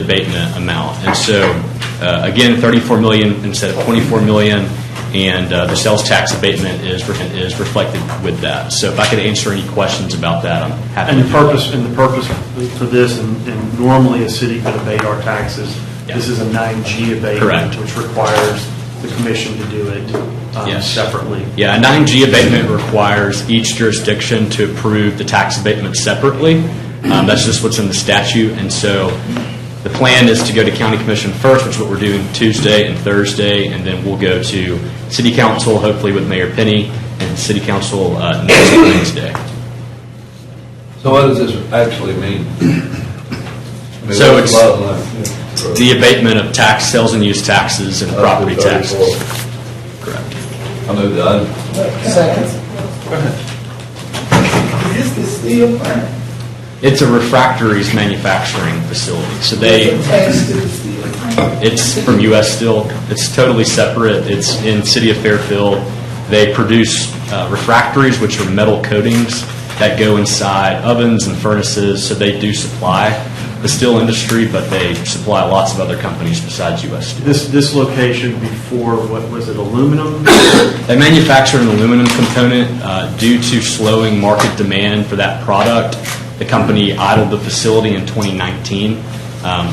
abatement amount. And so, again, $34 million instead of $24 million, and the sales tax abatement is reflected with that. So, if I could answer any questions about that, I'm happy. And the purpose for this, and normally a city could abate our taxes. Yeah. This is a 9G abatement, correct, which requires the commission to do it yes, separately. Yeah, a 9G abatement requires each jurisdiction to approve the tax abatement separately. That's just what's in the statute, and so the plan is to go to County Commission first, which is what we're doing Tuesday and Thursday, and then we'll go to City Council, hopefully with Mayor Penny, and City Council next Wednesday. So what does this actually mean? So it's the abatement of tax, sales and use taxes, and property taxes. Correct. I moved the item. Second. Go ahead. Is this the steel plant? It's a refractories manufacturing facility. So it's from U.S. Steel. It's totally separate. It's in City of Fairfield. They produce refractories, which are metal coatings that go inside ovens and furnaces. So they do supply the steel industry, but they supply lots of other companies besides U.S. Steel. This location before, what was it, aluminum? They manufacture an aluminum component. Due to slowing market demand for that product, the company idled the facility in 2019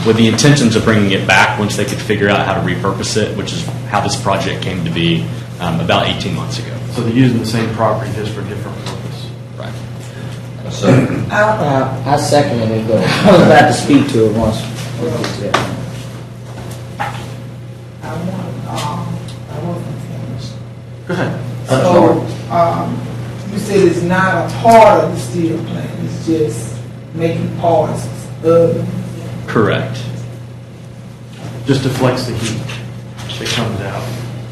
with the intentions of bringing it back once they could figure out how to repurpose it, which is how this project came to be about 18 months ago. So they're using the same property just for a different purpose. Right. So, I second it, but I was about to speak to it once. I wasn't finished. Go ahead. So, you said it's not a part of the steel plant, it's just making parts of it. Correct. Just deflects the heat that comes out.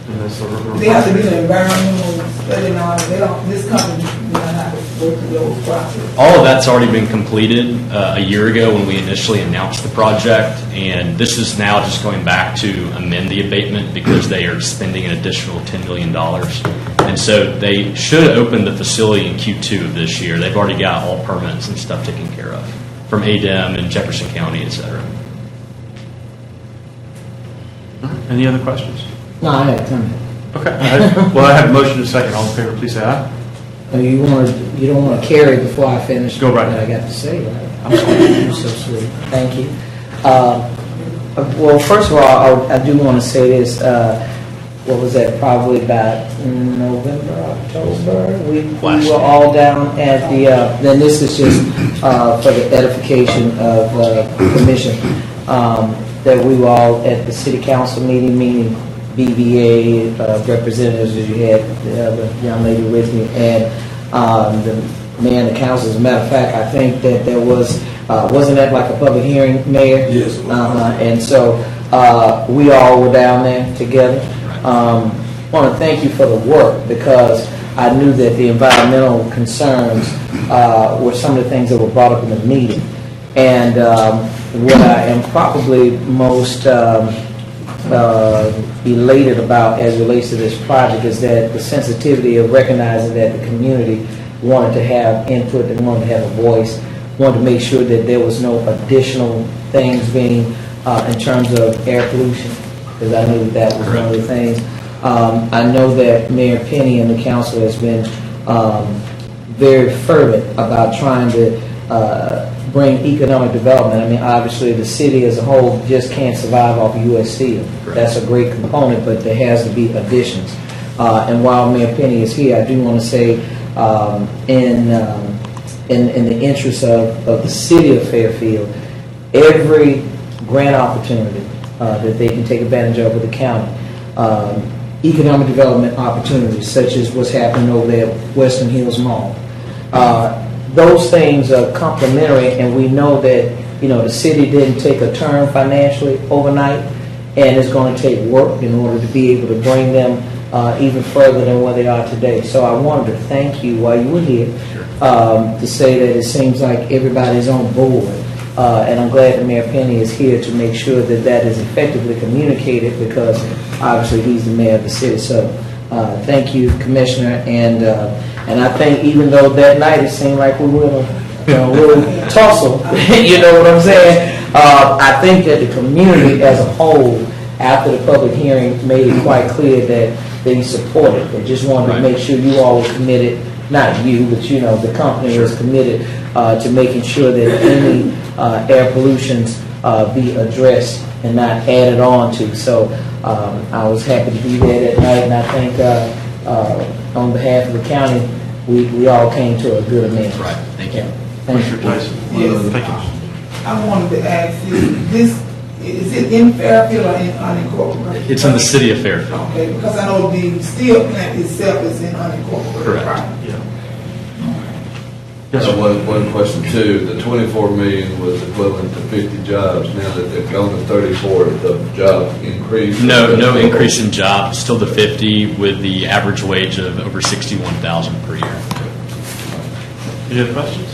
And that's they have to do an environmental study and all that. This company does not have to go through those processes. All of that's already been completed a year ago when we initially announced the project, and this is now just going back to amend the abatement because they are spending an additional $10 million. And so they should open the facility in Q2 of this year. They've already got all permits and stuff taken care of from ADEM and Jefferson County, et cetera. Any other questions? No, I had a comment. Okay. Well, I have a motion to second. All in favor, please say aye. You don't want to carry before I finish Go right what I ahead. got to say, right? I'm sorry. You're so sweet. Thank you. Well, first of all, I do want to say this. What was that? Probably about November, October. We were all down at the. Then this is just for the edification of the commission. That we were all at the city council meeting BVA representatives, as you had the other young lady with me, and the mayor and the council. As a matter of fact, I think that there wasn't that like a public hearing, Mayor? Yes. And so we all were down there together. I want to thank you for the work, because I knew that the environmental concerns were some of the things that were brought up in the meeting. And what I am probably most elated about as it relates to this project is that the sensitivity of recognizing that the community wanted to have input, they wanted to have a voice, wanted to make sure that there was no additional things being in terms of air pollution, because I knew that was one of the things. I know that Mayor Penny and the council has been very fervent about trying to bring economic development. I mean, obviously, the city as a whole just can't survive off of U.S. Steel. That's a great component, but there has to be additions. And while Mayor Penny is here, I do want to say, in the interest of the city of Fairfield, every grant opportunity that they can take advantage of with the county, economic development opportunities, such as what's happening over there at Western Hills Mall. Those things are complementary, and we know that the city didn't take a turn financially overnight, and it's going to take work in order to be able to bring them even further than where they are today. So I wanted to thank you while you were here to say that it seems like everybody's on board, and I'm glad that Mayor Penny is here to make sure that that is effectively communicated, because obviously he's the mayor of the city. So thank you, Commissioner, and I think even though that night it seemed like we were in a little tussle, you know what I'm saying? I think that the community as a whole, after the public hearing, made it quite clear that they support it. They just wanted to Right. make sure you all were committed, not you, but you know, the company was committed to making sure that any air pollutions be addressed and not added on to. So I was happy to be there that night, and I think on behalf of the county, we all came to a good amendment. Right, thank you. Thank you. Commissioner Tyson? Yes. Thank you. I wanted to ask you, this, is it in Fairfield or in unincorporated? It's in the city of Fairfield. Okay, because I know the steel plant itself is in unincorporated. Correct. Right. Yeah. Yes, sir. One question too, the 24 million was equivalent to 50 jobs, now that they've gone to 34, the job increase? No increase in jobs, still the 50 with the average wage of over 61,000 per year. Any other questions?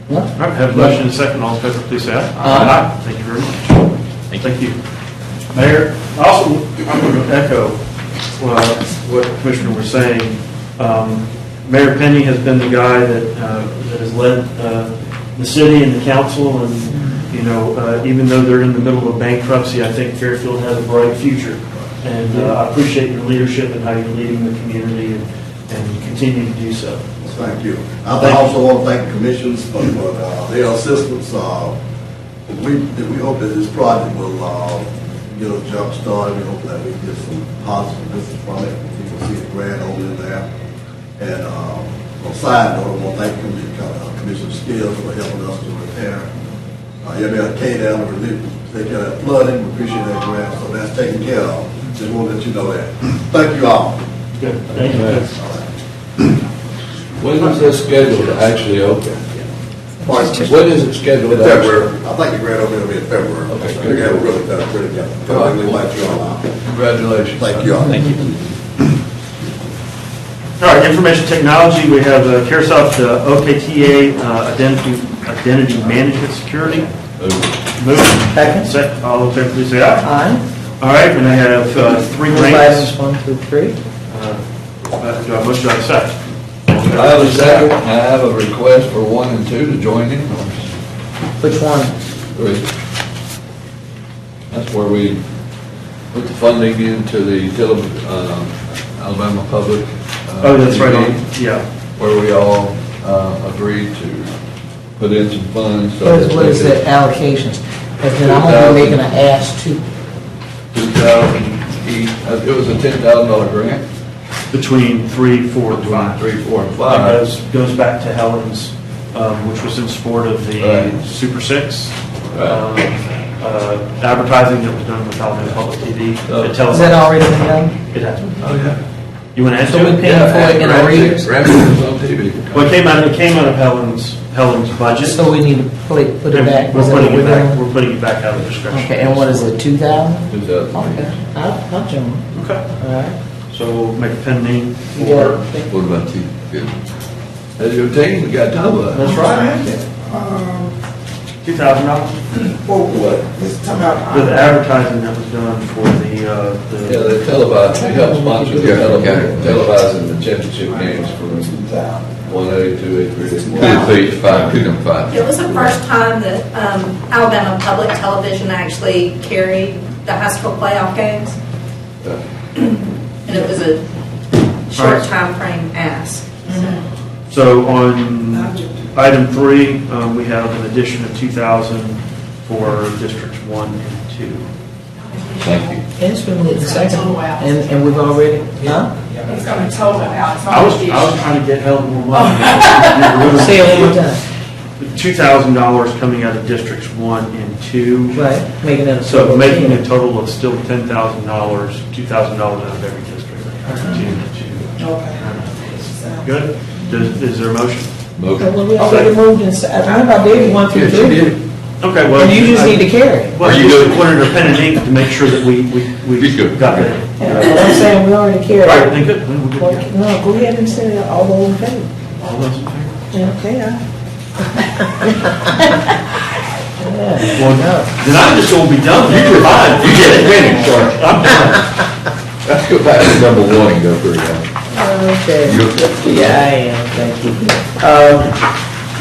No? All right, have a motion and a second. All in favor, please say aye. Aye. Thank you very much. Thank you. Mayor, also, I'm going to echo what the Commissioner was saying. Mayor Penny has been the guy that has led the city and the council, and, you know, even though they're in the middle of bankruptcy, I think Fairfield has a bright future. And I appreciate your leadership and how you're leading the community and continue to do so. Thank you. I also want to thank the commissions for their assistance. We hope that this project will get a jump started. We hope that we get some positive business from it. People see the grand opening there. And on a side note, I want to thank Commissioner Skills for helping us to repair MLK down the relief, take care of that flooding. We appreciate that grant, so that's taken care of. Just want to let you know that. Thank you all. Good. Thank you. When is this scheduled to actually open? Pardon? When is it scheduled In to actually? February. I think the grand opening will be in February. Okay, We have really done pretty good. We invite you all out. Congratulations. Thank you all. Thank you. All right, information technology, we have CareSoft OKTA Identity Management Security. Move. Second. All in favor, please say aye. Aye. All right, and I have three Move grants. items 1 through 3. Do I have a motion, do I have a second? I have a second, I have a request for 1 and 2 to join in. Which one? 3. That's where we put the funding into the Alabama Public. Oh, that's right, TV, yeah. Where we all agreed to put in some funds. so that What they is could- that allocations? Because then I'm going to be making an ask too. 2,000 each, it was a $10,000 grant, Between 3, 4, and between 5. 3, 4, and It 5. goes back to Helen's, which was in support of the Right. Super Six. Right. Advertising that was done with Alabama Public TV. Oh. It tells Is that already been done? It has. Oh, yeah. You want to answer So we it? pay- Paying for it in arrears? Grandkids on TV. Well, it came out of Helen's budget. So we need to put it And back? We're Is that putting what it we're back, doing? we're putting it back out of discretion. Okay, and what is it, 2,000? 2000. Okay, I'll join. Okay. All right. So we'll make a pen name You for, got it? What about you? Good. That's your team, you got time left. that's right, $2,000 For what? This talking about. for the advertising that was done for Yeah, the, they televise, they help sponsor the televising the championship games from 1A, 2A, 3A. It was the first time that Alabama Public Television actually carried the high school playoff games. And it was a short time frame ask. so on item 3, we have an addition of 2,000 for districts 1 and 2. Thank you. And it's been moved to second. And we've already, huh? It's going to total out. It's I was not trying to get Helen more money. Say it one more time. $2,000 coming out of districts 1 and 2. Right, making it a. So making a total of still $10,000, $2,000 out of every district. Okay. Good? Is there a motion? Okay, Motion. well, we already moved in, remember I did 1 through Yes, 3. you did. Okay, well. And you just need to carry it. Well, Are you you doing- put in a pen and ink to make sure that we Be good. got that. Yeah, but I'm saying we already carried Right, it. then good. Then we're Well, good. no, go ahead and say it, all those in favor. All those in favor? Yeah, okay, Yeah. Well, then I just won't be done. You're fine. You get it. Finish, sorry. I'm done. Let's go back to number 1 and go through that. Okay. You okay? Yeah, I am, thank you.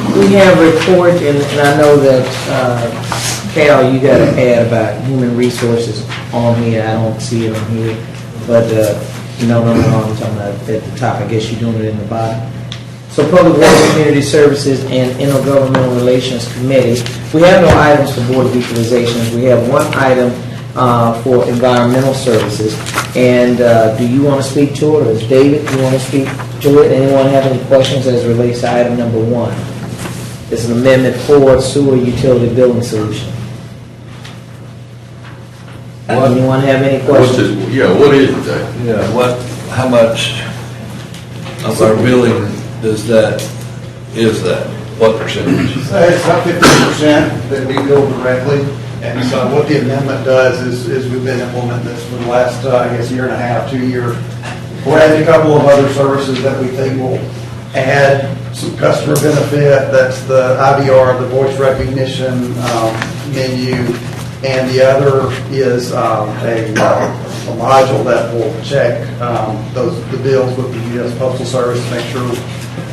We have a report, and I know that, Cal, you got to add about human resources on here. I don't see it on here, but, no, I'm talking about at the top. I guess you're doing it in the bottom. So Public Works, Community Services, and Intergovernmental Relations Committee. We have no items for Board of Equalizations. We have one item for Environmental Services. And do you want to speak to it, or is David, you want to speak to it? Anyone have any questions as it relates to item number 1? It's an amendment for sewer utility billing solution. Anyone have any questions? What is that? Yeah, how much of our billing is that? What percentage? It's about 50% that we bill directly, and so what the amendment does is we've been implementing this for the last, I guess, year and a half, 2 years. We're adding a couple of other services that we think will add some customer benefit. That's the IVR, the voice recognition menu, and the other is a module that will check the bills with the U.S. Postal Service to make sure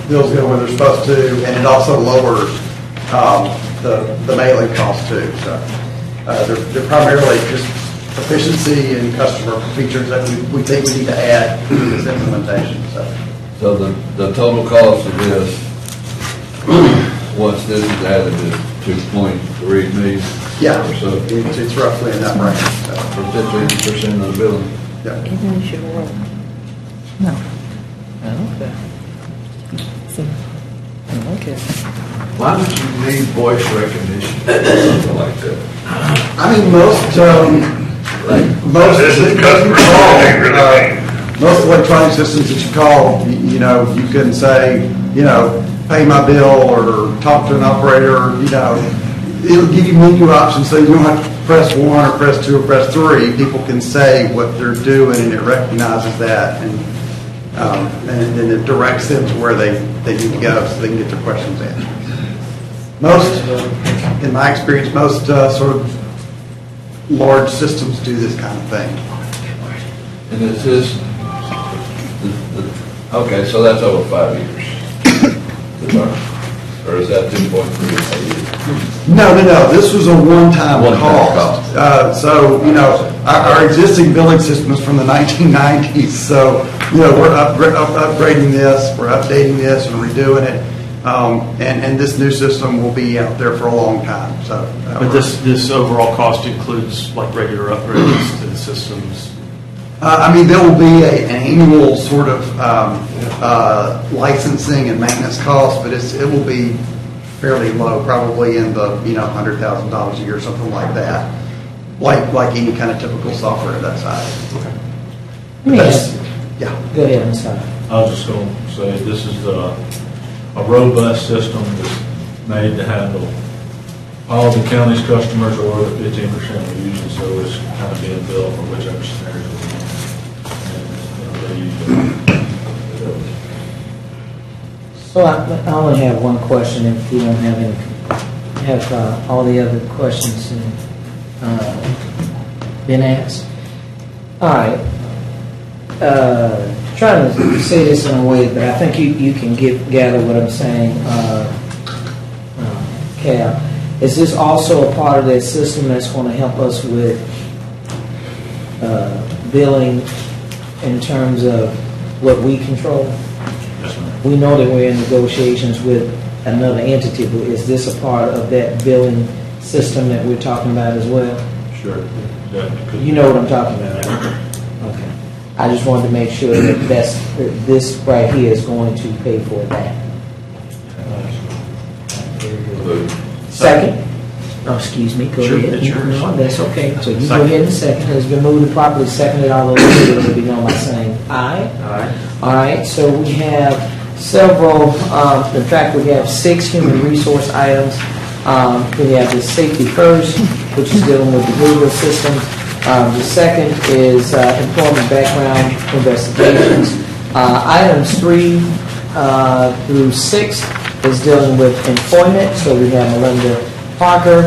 bills go where they're supposed to, and it also lowers the mailing cost too. So they're primarily just efficiency and customer features that we think we need to add to this implementation. So the total cost of this, once this is added, is 2.3 million? Yeah, Or so, it's roughly in that range. for 50% of the billing. Yeah. No. Okay. Okay. Why would you need voice recognition, something like that? I mean, most electronic systems that you call, you can say, pay my bill or talk to an operator, it'll give you menu options so you don't have to press 1 or press 2 or press 3. People can say what they're doing and it recognizes that, and then it directs them to where they need to go so they can get their questions answered. In my experience, most sort of large systems do this kind of thing. And is this, okay, so that's over 5 years. Or is that 2.3 a year? No. This was a one-time One-time cost. cost. So, our existing billing system is from the 1990s. So, we're upgrading this, we're updating this and redoing it. And this new system will be out there for a long time. So, But this overall cost includes like regular upgrades to the systems. There will be an annual sort of licensing and maintenance cost, but it will be fairly low, probably in the $100,000 a year or something like that, like any kind of typical software of that size. Okay. Yeah. Go ahead, I'm sorry. I was just going to say, this is a robust system that's made to handle all the county's customers or the 15% of users, so it's kind of being built for whichever scenario we're in. And, they use it. So I only have one question, if you don't have any, have all the other questions been asked? All right. Trying to say this in a way, but I think you can gather what I'm saying, Cal. Is this also a part of that system that's going to help us with billing in terms of what we control? Yes, ma'am. We know that we're in negotiations with another entity, but is this a part of that billing system that we're talking about as well? Sure. That could- You know what I'm talking about, right? Okay. I just wanted to make sure that this right here is going to pay for that. Second? Oh, excuse me, go Sure, ahead. it's yours. No, that's okay. So you go Second. ahead and second. It's been moved and properly seconded. All those in favor will be known by saying aye. All right. All right, so we have several, in fact, we have 6 human resource items. We have the safety first, which is dealing with behavioral systems. The second is employment background investigations. Items 3 through 6 is dealing with employment. So we have Melinda Parker,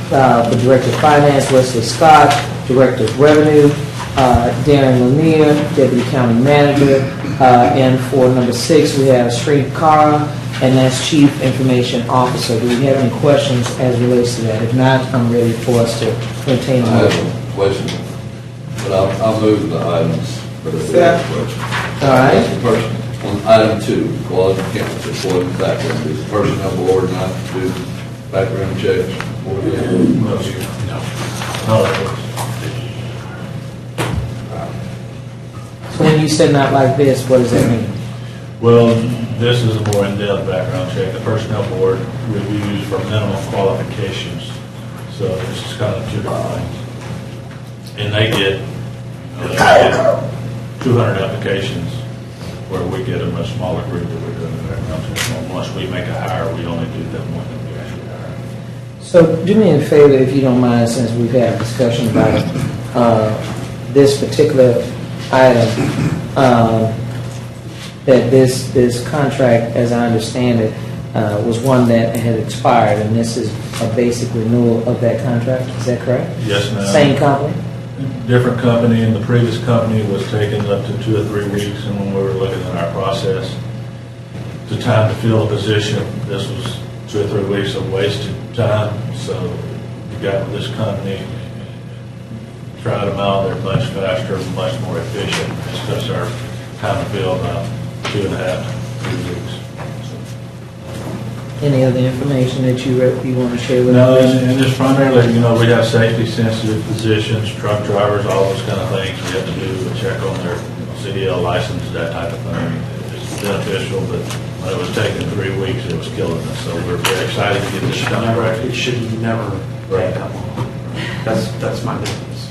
the Director of Finance, Wesley Scott, Director of Revenue, Darren Lanier, Deputy County Manager, and for number 6, we have Sri Kara, and that's Chief Information Officer. Do we have any questions as relates to that? If not, I'm ready for us to entertain a I motion. have a question, but I'll move the items for the question. All right. The person, on item 2, quality counts, employment background, is the personnel board not to do background checks? So when you said not like this, what does that mean? Well, this is a more in-depth background check. The personnel board reviews for minimum qualifications. So this is kind of two different things. And they get 200 applications, where we get a much smaller group that we're doing the background check on. Once we make a hire, we only do that one that we actually hire. So do me a favor, if you don't mind, since we've had a discussion about it, this particular item, that this contract, as I understand it, was one that had expired, and this is a basic renewal of that contract. Is that correct? Yes, ma'am. Same company? Different company, and the previous company was taking up to 2 or 3 weeks, and when we were looking at our process, the time to fill a position, this was 2 or 3 weeks of wasted time, so we got with this company, tried them out, they're much faster, much more efficient, it's because our time to fill about 2.5 to 3 weeks. Any other information that you want to share with No, us? and just primarily, we have safety-sensitive positions, truck drivers, all those kind of things. We have to do a check on their CDL license, that type of thing. It's beneficial, but when it was taking 3 weeks, it was killing us. So we're very excited to get this done. It should never Right. take that long. That's my business.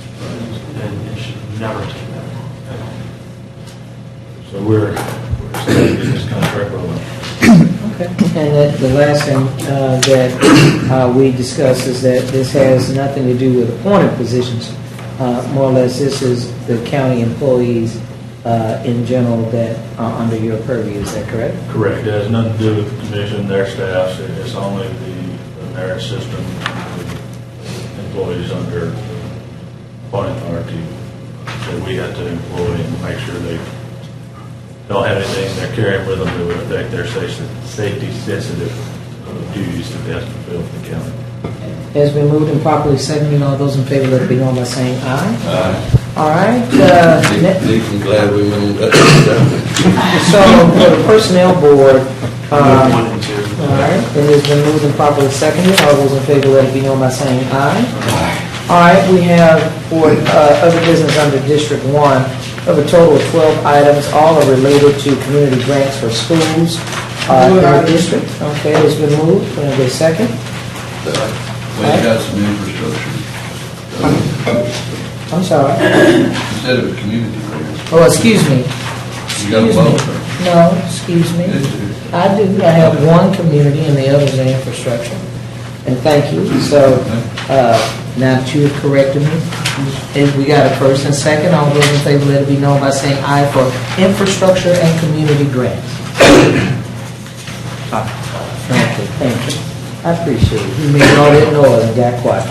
And it should never take that long. So we're excited to get this contract rolling. Okay. And that the last thing that we discussed is that this has nothing to do with appointed positions. More or less, this is the county employees in general that are under your purview. Is that correct? Correct. It has nothing to do with the commission, their staffs. It's only the merit system, employees under appointing authority that we have to employ and make sure they don't have anything they're carrying with them that would affect their safety-sensitive duties that they have to fulfill for the county. Has been moved and properly seconded. All those in favor, let it be known by saying aye. All right. I'm glad we went that. So for the personnel board, all One and two. right, it has been moved and properly seconded. All those in favor, let it be known by saying aye. All right, we have for other business under District 1, we have a total of 12 items. All are related to community grants for schools in the district. Okay, it's been moved. Can I get a second? We got some infrastructure. I'm sorry. Instead of a community grant. Oh, excuse me. You got Excuse both. me. No, excuse me. Yes, sir. I do. I have one community and the other is infrastructure. And thank you. So now that you have corrected me, and we got a first and second. All those in favor, let it be known by saying aye for infrastructure and community grants. Thank you. Thank you. I appreciate it. You made all that noise and got quiet.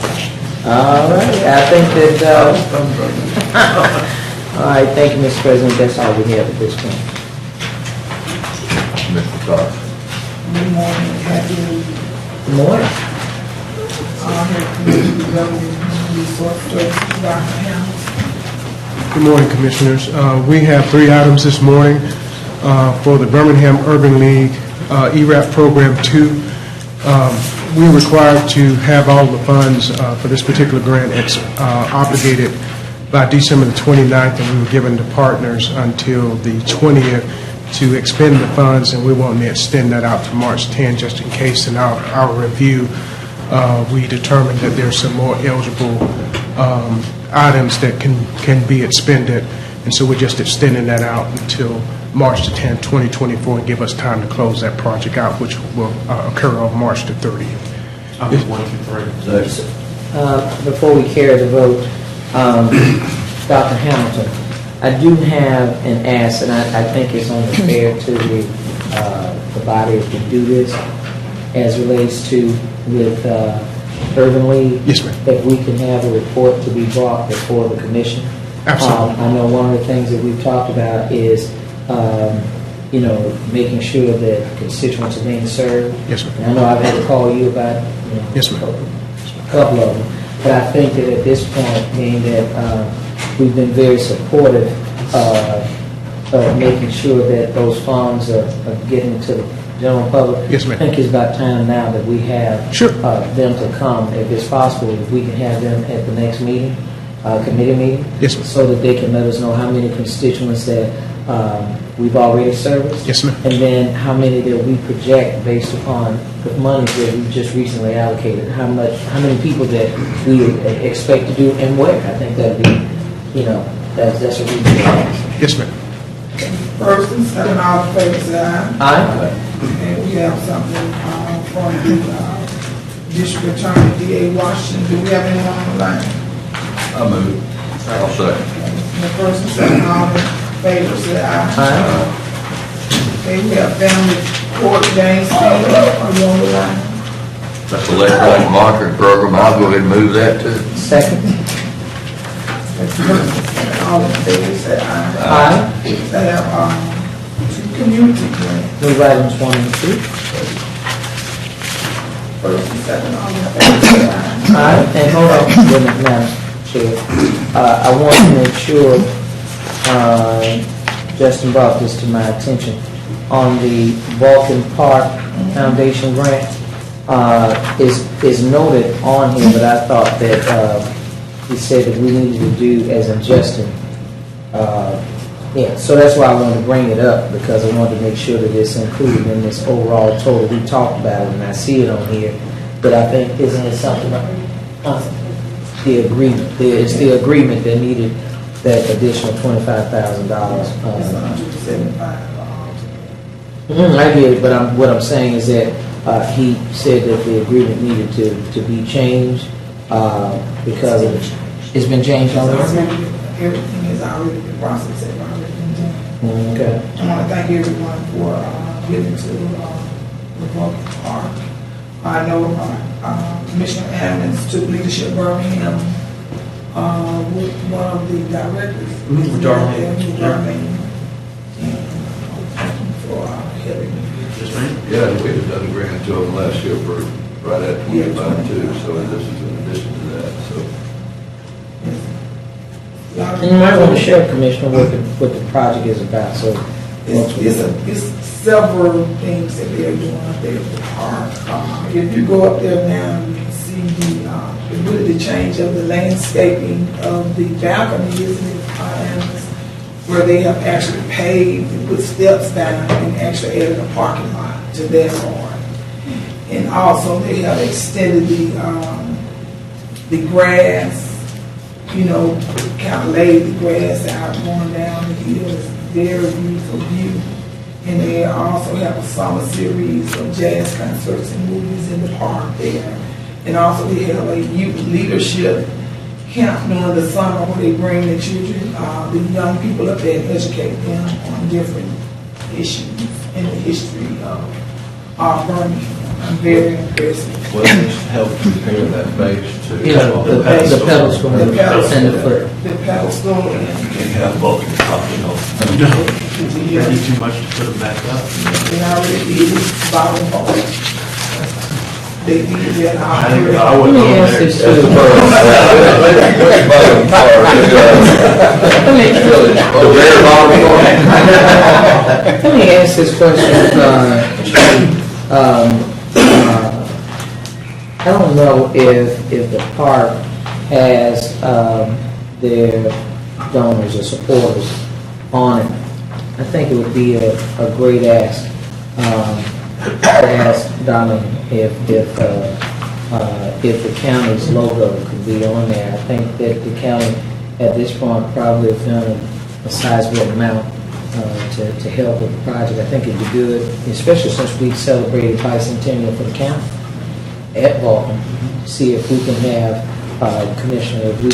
All right. I think that. All right. Thank you, Mr. President. That's all we have at this point. Mr. Cox. Good morning, happy New Year. Good morning. Good morning, Commissioners. We have 3 items this morning for the Birmingham Urban League ERAP Program 2. We're required to have all the funds for this particular grant obligated by December the 29th, and we were given to partners until the 20th to expend the funds, and we want to extend that out to March 10, just in case in our review we determined that there's some more eligible items that can be expended, and so we're just extending that out until March the 10th, 2024, and give us time to close that project out, which will occur on March the 30th. I'll do 1, 2, 3. Before we carry the vote, Dr. Hamilton, I do have an ask, and I think it's only fair to the body if we do this, as relates to with Urban League. Yes, ma'am. If we can have a report to be brought before the commission. Absolutely. I know one of the things that we've talked about is you know, making sure that constituents are being served. Yes, sir. And I know I've had to call you about, you know, Yes, ma'am. a couple of them. But I think that at this point, being that we've been very supportive of making sure that those funds are getting to the general public. Yes, ma'am. I think it's about time now that we have Sure. them to come, if it's possible, if we can have them at the next meeting, committee meeting. Yes, ma'am. So that they can let us know how many constituents that we've already serviced. Yes, ma'am. And then how many that we project based upon the money that we just recently allocated, how many people that we expect to do and where. I think that'd be, you know, that's a reasonable ask. Yes, ma'am. First and second, all in favor, say aye. Aye. And we have something from the District Attorney, D.A. Washington. Do we have anyone on the line? I move. I'll second. The first and second, all in favor, say aye. Aye. Okay, we have family court, James Taylor. Are you on the line? That's the electronic monitoring program. I'll go ahead and move that too. Second. That's the first and second, all in favor, say aye. Aye. They have two community grants. Move items 1 and 2. First and second, all in favor, say aye. Aye. And hold on, wait a minute, Madam Chair. I want to make sure, Justin brought this to my attention, on the Vulcan Park Foundation grant, is noted on here, but I thought that he said that we needed to do as in Justin. Yeah, so that's why I wanted to bring it up, because I wanted to make sure that it's included in this overall total. We talked about it, and I see it on here, but I think, isn't it something, the agreement, it's the agreement that needed that additional $25,000. It's $175. I get it, but what I'm saying is that he said that the agreement needed to be changed because it's been changed already. Everything is already in process, it's already been done. Okay. I want to thank everyone for giving to the Vulcan Park. I know Commissioner Ammons took leadership in Birmingham with one of the directors. Darlene. Darlene. And thank you for helping me. Yes, ma'am. Yeah, we had done a grant to them last year for right at 25 too, so this is in addition to that, so. And you might want to share, Commissioner, what the project is about, so. It's several things that they're doing up there at the park. If you go up there now, you can see the change of the landscaping of the balconies and where they have actually paved and put steps down and actually added a parking lot to their part. And also they have extended the grass, you know, kind of laid the grass out going down the hill. It's very beautiful view. And they also have a summer series of jazz concerts and movies in the park there. And also they have a youth leadership camp during the summer where they bring the children, the young people up there and educate them on different issues in the history of Birmingham. I'm very impressed. Well, this helped prepare that base to. Yeah, the pedal school and the foot. The pedal school and have Vulcan talking on. That'd be too much to put them back up. they already did it, bottom part. They did that. I Let wouldn't me go ask there. this Let me ask this question. I don't know if the park has their donors or supporters on it. I think it would be a great ask to ask Darlene if the county's logo could be on there. I think that the county at this point probably have done a sizable amount to help with the project. I think it'd be good, especially since we celebrated bicentennial for the county at Vulcan. See if we can have, Commissioner, if we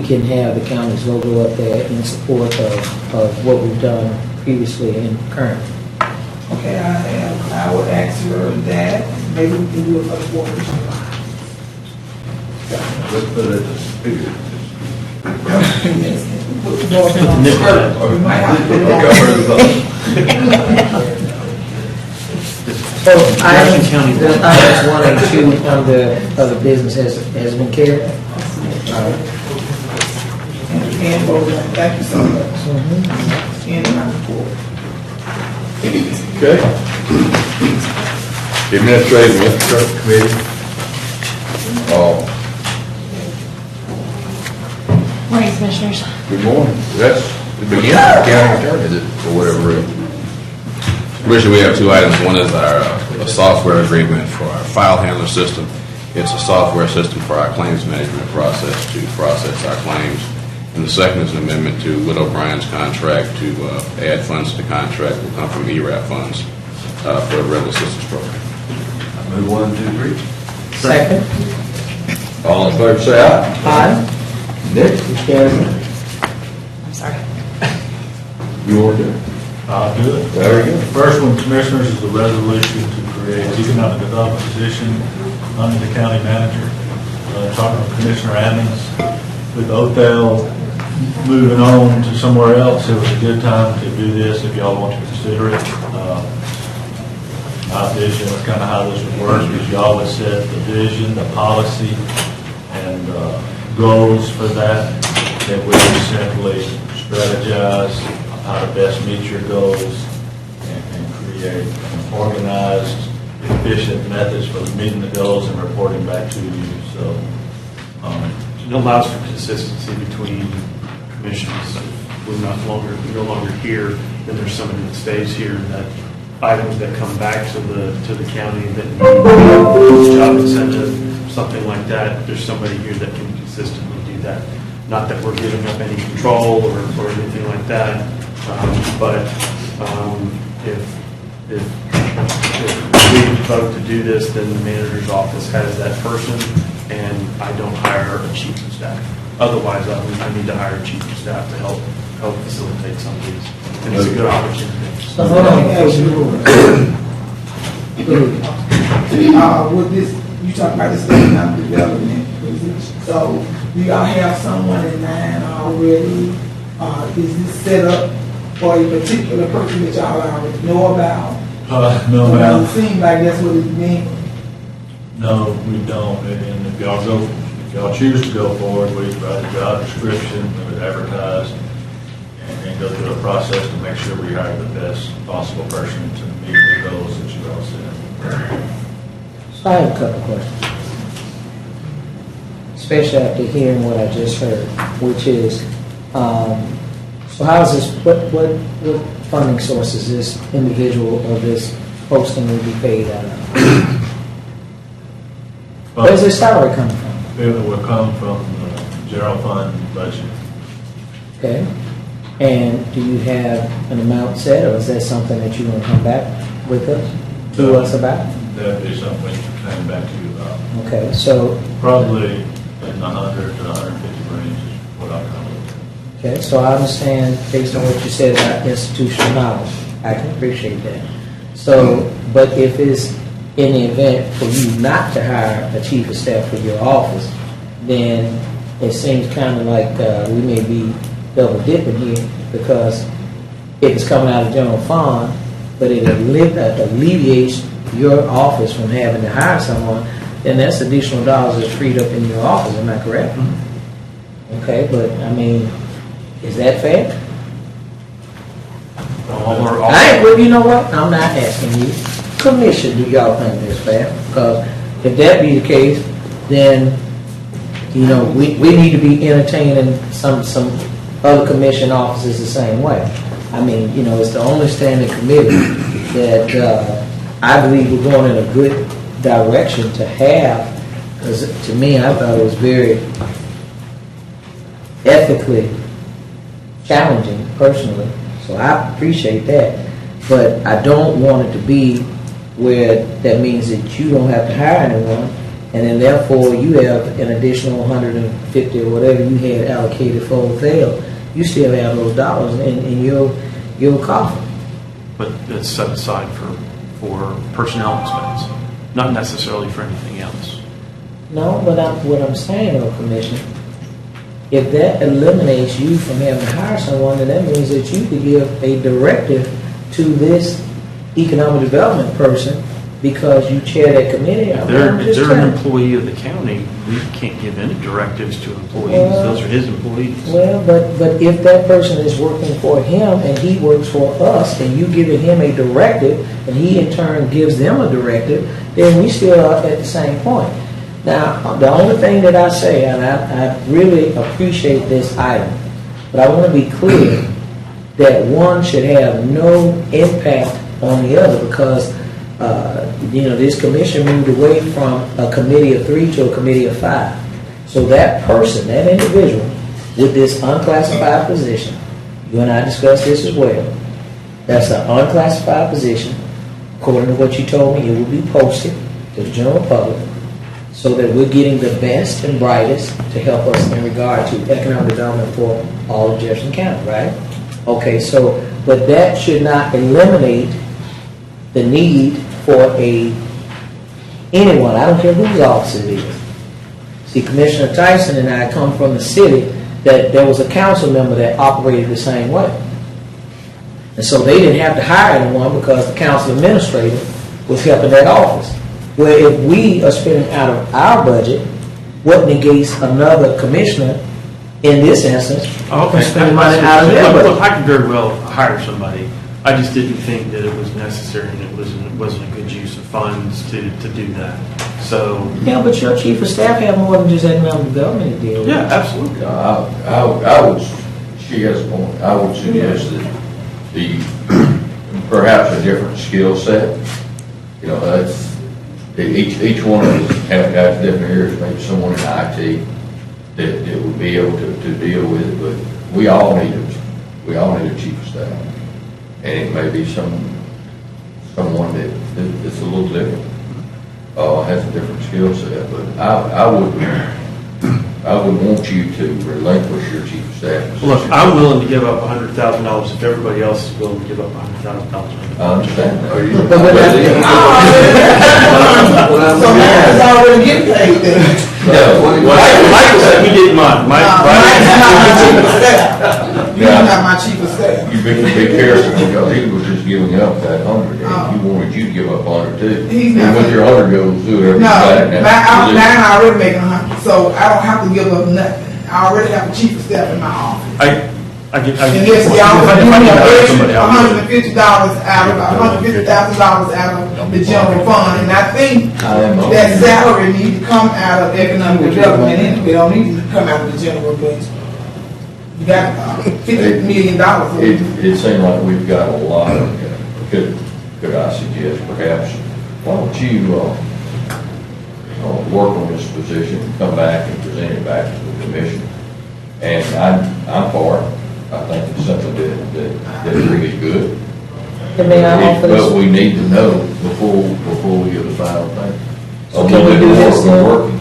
can have the county's logo up there in support of what we've done previously and currently. Okay, I would ask her that, maybe we can do it for the 4th of July. Let's put it at the figure. Yes, put the doors on the skirt. We might have to put it on. So items, items 1 and 2 under other business has been carried. And vote on. Thank you so much. And my report. Okay. Administrative Infrastructure Committee. Morning, Commissioners. Good morning. That's the beginning of the county attorney, is it, for whatever reason? Commissioner, we have two items. One is our a software agreement for our file handler system. It's a software system for our claims management process to process our claims. And the second is an amendment to Whit O'Brien's contract to add funds to the contract will come from ERAP funds for the rental assistance program. I move 1, 2, 3. Second. All in favor, say aye. Aye. Nick, Mr. Garrison. I'm sorry. you want to do it? I'll do it. There we go. First one, Commissioners, is a resolution to create economic development position under the county manager. Talking with Commissioner Ammons, with Othell moving on to somewhere else, it was a good time to do this if y'all want to consider it. My vision of kind of how this would work is y'all would set the vision, the policy, and goals for that. Then we would simply strategize how to best meet your goals and create organized, efficient methods for meeting the goals and reporting back to you. So, It allows for consistency between commissions. If we're no longer here, then there's somebody that stays here, and that items that come back to the county that need job incentive, something like that, there's somebody here that can consistently do that. Not that we're giving up any control or anything like that, but if we vote to do this, then the manager's office has that person, and I don't hire a chief of staff. Otherwise, I need to hire a chief of staff to help facilitate some of these. And it's a good opportunity. So hold on. With this, you talk about this economic development position. So do y'all have someone in mind already? Is this set up for a particular person that y'all already know about? No, ma'am. It seems like that's what it means. No, we don't. And if y'all choose to go forward, we write a job description, we would advertise, and go through a process to make sure we hire the best possible person to meet the goals that you all set. So I have a couple questions. Especially after hearing what I just heard, which is, so how is this, what funding source is this individual or this posting will be paid out of? Where's their salary coming from? It will come from the general fund budget. Okay. And do you have an amount set, or is that something that you want to come back with us, to us about? That'd be something we can come back to you about. Okay, so, Probably in the 100 to 150 range is what I'll come with. okay, so I understand, based on what you said about institutional knowledge, I can appreciate that. So, but if it's in the event for you not to hire a chief of staff for your office, then it seems kind of like we may be double dipping here, because if it's coming out of general fund, but it alleviates your office from having to hire someone, then that's additional dollars that's freed up in your office, am I correct? Mm-hmm. Okay, but I mean, is that fair? Well, you know what? I'm not asking you. Commission, do y'all think that's fair? Because if that be the case, then, you know, we need to be entertaining some other commission officers the same way. I mean, you know, it's the only standing committee that I believe we're going in a good direction to have, because to me, I thought it was very ethically challenging personally. So I appreciate that. But I don't want it to be where that means that you don't have to hire anyone, and then therefore you have an additional 150 or whatever you had allocated for Othell. You still have those dollars in your coffers. But it's set aside for personnel expense, not necessarily for anything else. No, but what I'm saying, though, Commissioner, if that eliminates you from having to hire someone, then that means that you could give a directive to this economic development person because you chair that committee. If they're an employee of the county, we can't give any directives to employees. Those are his employees. Well, but if that person is working for him and he works for us, and you giving him a directive, and he in turn gives them a directive, then we still are at the same point. Now, the only thing that I say, and I really appreciate this item, but I want to be clear that one should have no impact on the other because, this commission moved away from a committee of 3 to a committee of 5. So that person, that individual, with this unclassified position, you and I discussed this as well, that's an unclassified position. According to what you told me, it will be posted to the general public so that we're getting the best and brightest to help us in regard to economic development for all of Jefferson County, right? Okay, so, but that should not eliminate the need for anyone, I don't care whose office it is. See, Commissioner Tyson and I come from the city that there was a council member that operated the same way. And so they didn't have to hire anyone because the council administrator was helping that office. Where if we are spending out of our budget, what negates another commissioner in this instance from spending money out of their budget? Look, I could very well hire somebody. I just didn't think that it was necessary and it wasn't a good use of funds to do that. So Yeah, but your chief of staff have more than just economic development to deal with. yeah, absolutely. I would, she has a point. I would suggest that perhaps a different skill set. That's each one of us has different areas. Maybe someone in IT that would be able to deal with it, but we all need a chief of staff, and it may be someone that's a little different, has a different skill set. But I would want you to relinquish your chief of staff. Look, I'm willing to give up $100,000 if everybody else is willing to give up $100,000. I understand that. So Mike's already getting paid then. Michael said he didn't mind. Mike's not my chief of staff. You're not my chief of staff. You be careful because he was just giving up that 100, and he wanted you to give up 100 too. He's And not. with your 100 goes through every No, side. I'm already making 100, so I don't have to give up nothing. I already have a chief of staff in my office. I get. And yes, y'all If I was giving me can hire somebody, $150,000 I'll do it. $150,000 out of the general fund, and I think that salary needs to come out of economic development, and it don't need to come out of the general budget. You got $50 million. It seems like we've got a lot of, could I suggest perhaps, why don't you work on this position, come back and present it back to the commission? And I'm for it. I think it's something that's really good. And may I offer this? But we need to know before we give the final thing. So can we do this then? Working.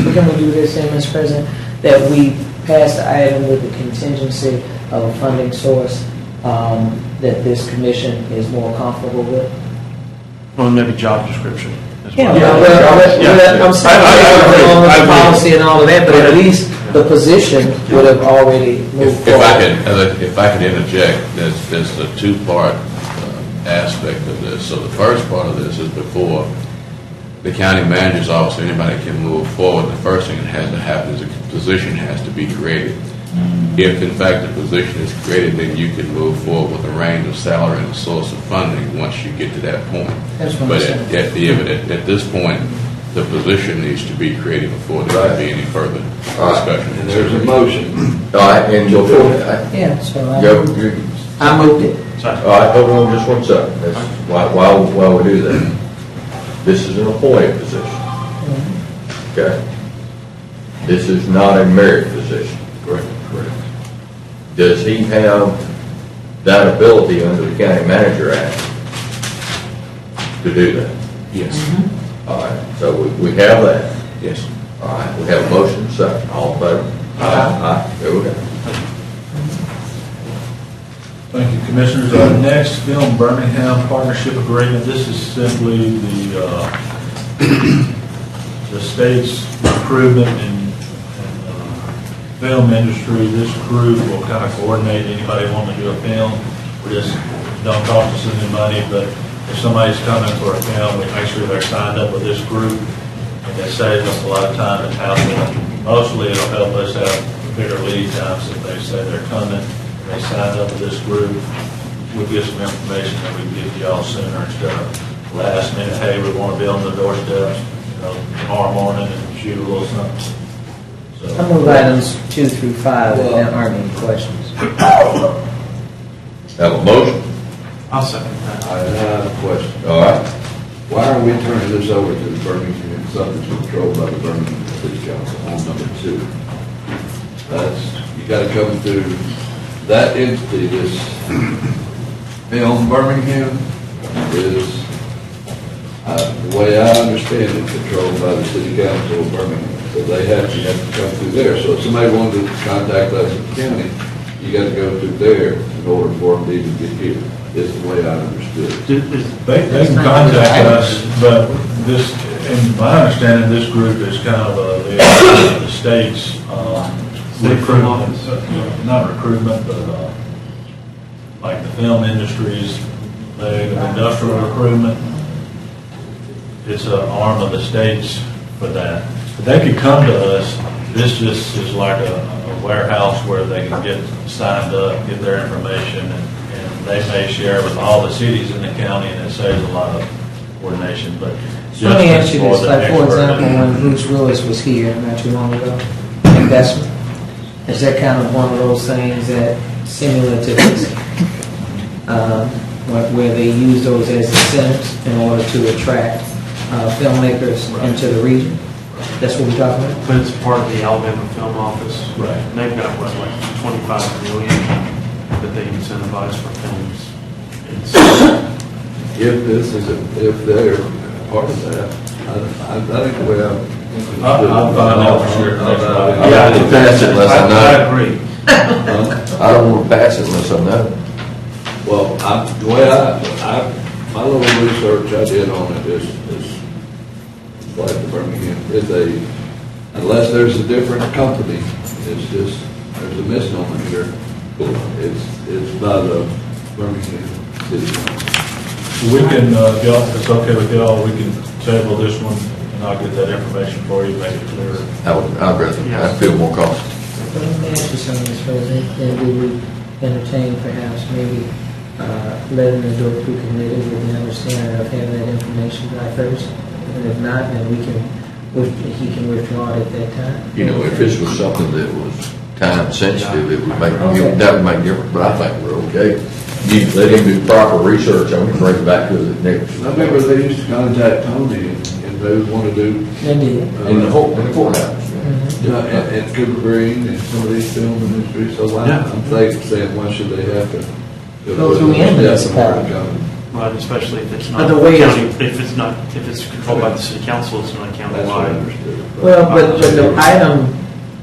So can we do this then, Mr. President, that we pass the item with the contingency of a funding source that this commission is more comfortable with? Well, maybe job description as Yeah, well. I'm saying on the policy and all of that, but at least the position would have already moved forward. If I could interject, there's a two-part aspect of this. So the first part of this is before the county manager's office, anybody can move forward, the first thing that has to happen is a position has to be created. If in fact the position is created, then you can move forward with a range of salary and a source of funding once you get to that point. That's what But I'm saying. at this point, the position needs to be created before there can be any further discussion. And there's a motion. All right, and before that, Yeah, so I I moved it. all right, hold on just 1 second. That's while we do that. This is an appointed position. Okay? This is not a merit position. Correct. Does he have that ability under the County Manager Act to do that? Yes. All right, so we have that. Yes. All right, we have a motion, second. All in favor? Aye. There we go. Thank you, Commissioners. Next, Film Birmingham Partnership Agreement. This is simply the state's improvement in film industry, this group will kind of coordinate anybody wanting to do a film. We just don't cost us any money, but if somebody's coming for a film, we make sure they're signed up with this group, and it saves us a lot of time and hassle. Mostly it'll help us have bigger lead times if they say they're coming, and they signed up with this group. We'll get some information that we can give y'all sooner instead of last minute, hey, we want to be on the doorsteps, tomorrow morning and shoot a little something. So, I move items 2 through 5, if there aren't any questions. Have a motion? I'll second that. I have a question. All right. Why are we turning this over to the Birmingham, something controlled by the Birmingham City Council on number 2? That's, you gotta come through that entity, this film Birmingham is, the way I understand it, controlled by the City Council of Birmingham. So they have to come through there. So if somebody wanted to contact us in the county, you gotta go through there in order for them to even get here, is the way I understood it. they can contact us, but this, in my understanding, this group is kind of the state's recruitment, not recruitment, but like the film industries, the industrial recruitment. It's an arm of the states for that. But they could come to us. This just is like a warehouse where they can get signed up, get their information, and they may share with all the cities in the county, and it saves a lot of coordination. But Let me ask you this, like, for example, when Bruce Willis was here not too long ago, investment, is that kind of one of those things that similar to this? Where they use those as incentives in order to attract filmmakers into the region? That's what we're talking about? But it's part of the Alabama Film Office. Right. And they've got, what, like 25 million that they incentivize for films. If they're part of that, I think the way I'll find out for sure. I didn't pass it unless I know. I agree. I don't want to pass it unless I know. Well, the way my little research I did on it is like the Birmingham, unless there's a different company, it's just, there's a misnomer here. It's by the Birmingham City Council. We can, if it's okay with y'all, we can table this one, and I'll get that information for you, make it clearer. I'd rather, I feel more comfortable. Let me ask you something, Mr. President, and do we entertain perhaps maybe letting the door through committee with the understanding of having that information by Thursday? And if not, then he can withdraw it at that time. You know, if this was something that was time sensitive, it would make, that would make difference, but I think we're okay. You let him do proper research on it, bring it back to the next. I remember they used to contact Tony and they would want to do. They did. In the courthouse. And Cooper Green and some of these film industries, so I'm saying, why should they have to go through the municipality? Right, especially if it's But not the way county, if it's controlled by the city council, it's not county-wide. Well, but the item,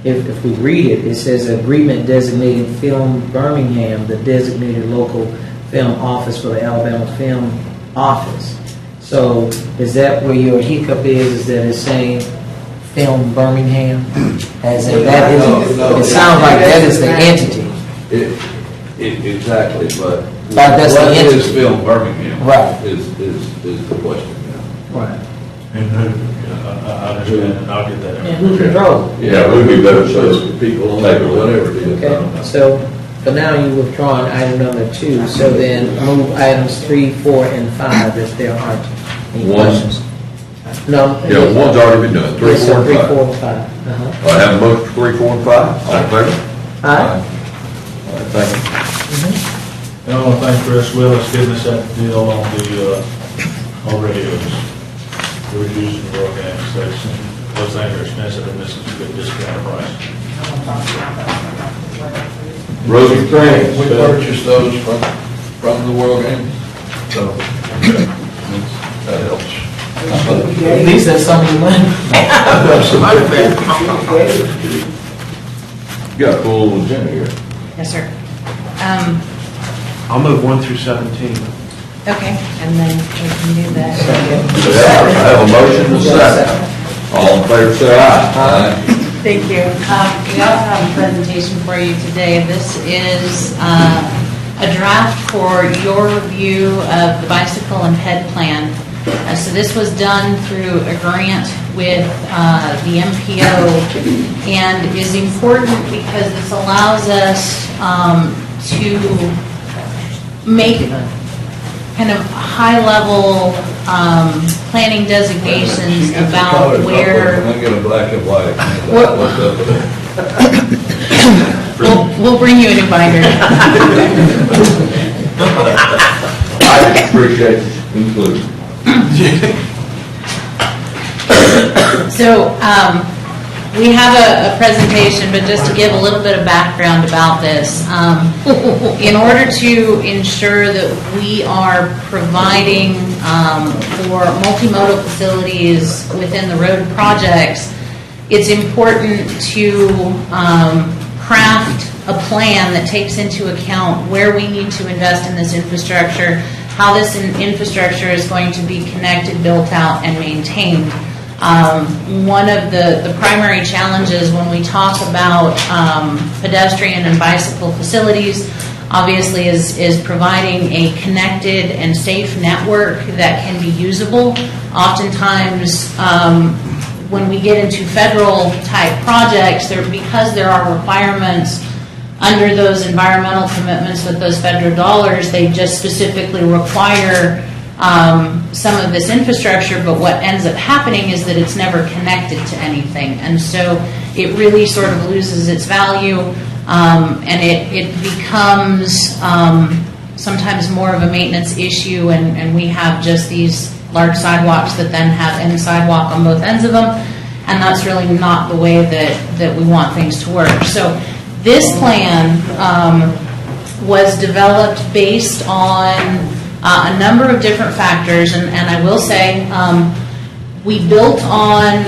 if we read it, it says agreement designating Film Birmingham, the designated local film office for the Alabama Film Office. So is that where your hiccup is that it's saying Film Birmingham? As in that is, it sounds like that is the entity. Exactly, but that's what the entity. is Film Birmingham? Right. Is the question now. Right. And who, I understand, and I'll get that And information. who controls it? Yeah, it would be better so The people on there, whatever it is. Okay, so, but now you've withdrawn item number 2, so then move items 3, 4, and 5 if there aren't any One. questions. No. Yeah, one's already been done, 3, Yes, 4, so and 3, 5. 4, and 5. Uh-huh. I have a motion for 3, 4, and 5. All in favor? Aye. All right, thank you. And I want to thank Chris Willis getting us that deal on the, radios. We're using the Royal Gang Station. Those things are expensive, and this is a good discount price. Road and trains. We purchased those from the World Game, so that helps. At least that's some of the money. You got a full agenda here. Yes, sir. I'll move 1 through 17. Okay, and then we can do that. I have a motion and a second. All in favor, say aye. Aye. Thank you. We also have a presentation for you today. This is a draft for your review of the bicycle and ped plan. So this was done through a grant with the MPO and is important because this allows us to make kind of high-level planning designations about where... I get a black and white. We'll bring you a new binder. I appreciate it included. So we have a presentation, but just to give a little bit of background about this, in order to ensure that we are providing for multimodal facilities within the road projects, it's important to craft a plan that takes into account where we need to invest in this infrastructure, how this infrastructure is going to be connected, built out, and maintained. One of the primary challenges when we talk about pedestrian and bicycle facilities, obviously, is providing a connected and safe network that can be usable. Oftentimes, when we get into federal type projects, because there are requirements under those environmental commitments with those federal dollars, they just specifically require some of this infrastructure, but what ends up happening is that it's never connected to anything. And so it really sort of loses its value, and it becomes sometimes more of a maintenance issue, and we have just these large sidewalks that then have end sidewalk on both ends of them, and that's really not the way that we want things to work. So this plan was developed based on a number of different factors, and I will say we built on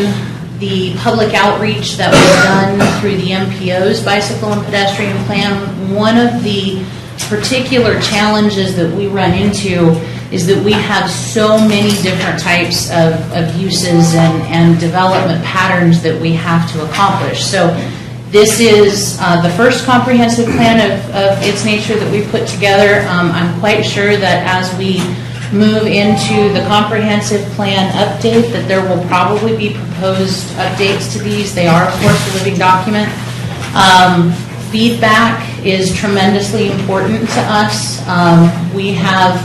the public outreach that was done through the MPO's bicycle and pedestrian plan. One of the particular challenges that we run into is that we have so many different types of uses and development patterns that we have to accomplish. So this is the first comprehensive plan of its nature that we've put together. I'm quite sure that as we move into the comprehensive plan update, that there will probably be proposed updates to these. They are, of course, a living document. Feedback is tremendously important to us. We have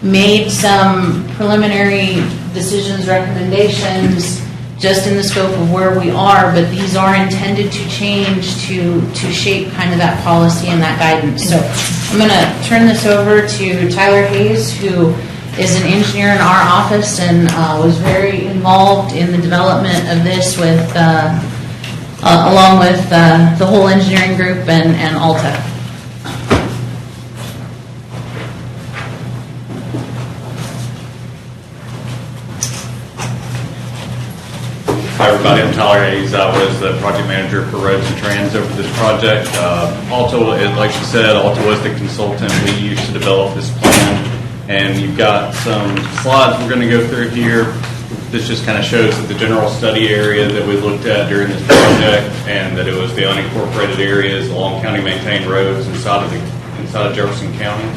made some preliminary decisions, recommendations, just in the scope of where we are, but these are intended to change to shape kind of that policy and that guidance. So I'm going to turn this over to Tyler Hayes, who is an engineer in our office and was very involved in the development of this with, along with the whole engineering group and Alta. Hi everybody, I'm Tyler Hayes. I was the project manager for Roads and Trans over this project. Alta, like she said, Alta was the consultant we used to develop this plan. And you've got some slides we're going to go through here. This just kind of shows that the general study area that we looked at during this project, and that it was the unincorporated areas along county maintained roads inside of Jefferson County.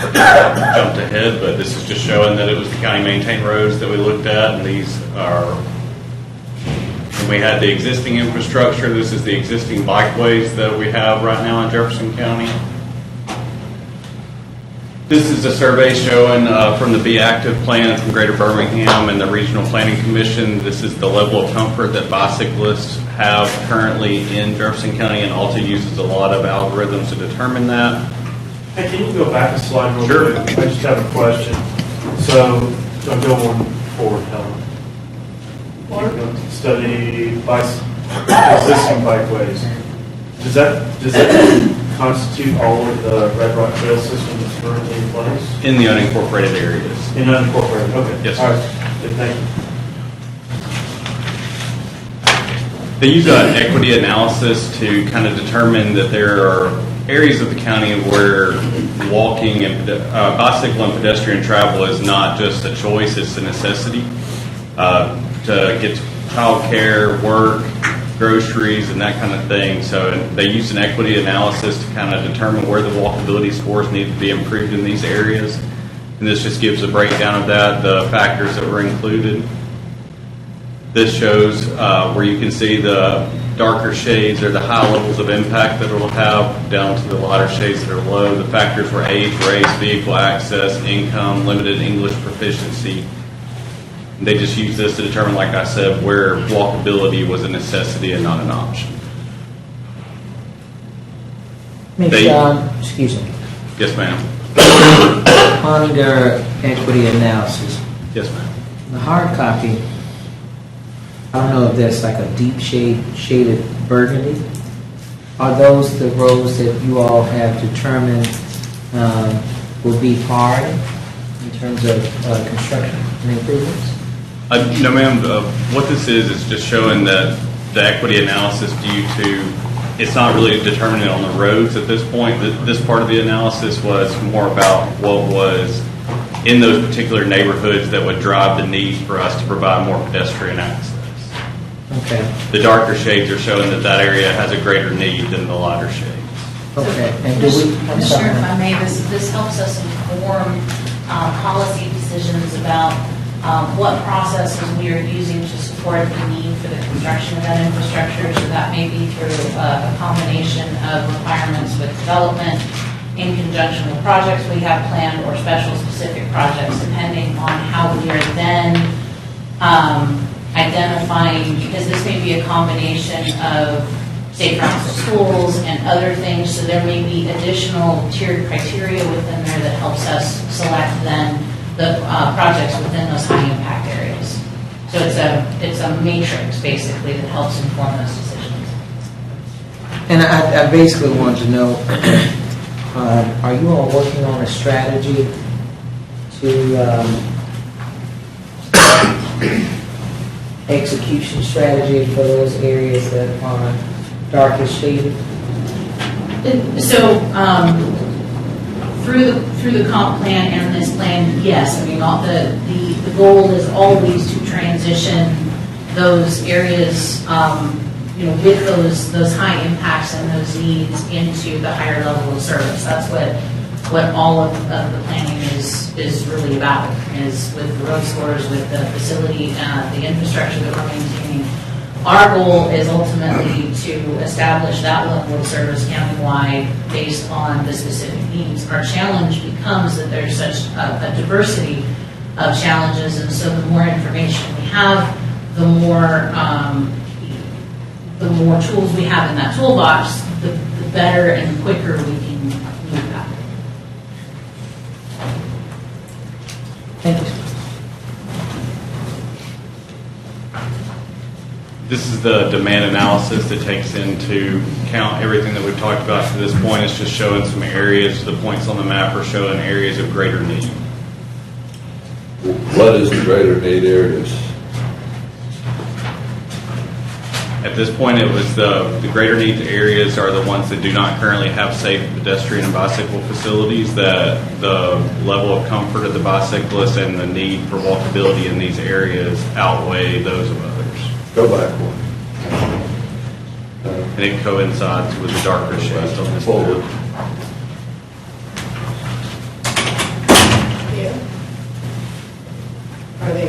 Jumped ahead, but this is just showing that it was the county maintained roads that we looked at, and these are, and we had the existing infrastructure. This is the existing bikeways that we have right now in Jefferson County. This is a survey showing from the Be Active plan from Greater Birmingham and the Regional Planning Commission. This is the level of comfort that bicyclists have currently in Jefferson County, and Alta uses a lot of algorithms to determine that. Hey, can you go back a slide real Sure. quick? I just have a question. So, I'll go one forward, Helen. Study existing bikeways. Does that constitute all of the Red Rock Trail system that's currently in place? In the unincorporated areas. In unincorporated, okay. Yes, All sir. right. Good, thank you. They use an equity analysis to kind of determine that there are areas of the county where walking and bicycle and pedestrian travel is not just a choice, it's a necessity to get childcare, work, groceries, and that kind of thing. So they used an equity analysis to kind of determine where the walkability scores need to be improved in these areas. And this just gives a breakdown of that, the factors that were included. This shows where you can see the darker shades or the high levels of impact that it will have down to the lighter shades that are low. The factors were age, race, vehicle access, income, limited English proficiency. And they just use this to determine, like I said, where walkability was a necessity and not an option. Excuse me. Yes, ma'am. Under equity analysis, Yes, ma'am. the hard copy, I don't know if that's like a deep shaded burgundy. Are those the roads that you all have determined will be hard in terms of construction and improvements? No, ma'am. What this is just showing that the equity analysis due to, it's not really determining on the roads at this point. This part of the analysis was more about what was in those particular neighborhoods that would drive the need for us to provide more pedestrian access. Okay. The darker shades are showing that that area has a greater need than the lighter shades. Okay. And do we? I'm sorry. Commissioner, if I may, this helps us inform policy decisions about what processes we are using to support the need for the construction of that infrastructure. So that may be through a combination of requirements with development in conjunction with projects we have planned or special specific projects, depending on how we are then identifying, because this may be a combination of safe routes to schools and other things, so there may be additional tiered criteria within there that helps us select then the projects within those high impact areas. So it's a matrix basically that helps inform those decisions. And I basically want to know, are you all working on a strategy to execution strategy for those areas that are darkest shaded? So through the comp plan and this plan, yes. I mean, the goal is always to transition those areas, with those high impacts and those needs into the higher level of service. That's what all of the planning is really about, is with the road scores, with the facility, the infrastructure that we're maintaining. Our goal is ultimately to establish that level of service countywide based on the specific needs. Our challenge becomes that there's such a diversity of challenges, and so the more information we have, the more tools we have in that toolbox, the better and quicker we can move that. Thank you. This is the demand analysis that takes into account everything that we've talked about to this point. It's just showing some areas. The points on the map are showing areas of greater need. What is the greater need areas? At this point, it was the greater needs areas are the ones that do not currently have safe pedestrian and bicycle facilities, that the level of comfort of the bicyclists and the need for walkability in these areas outweigh those of others. Go back one. And it coincides with the darker shades on this Forward. map. Yeah. Are they?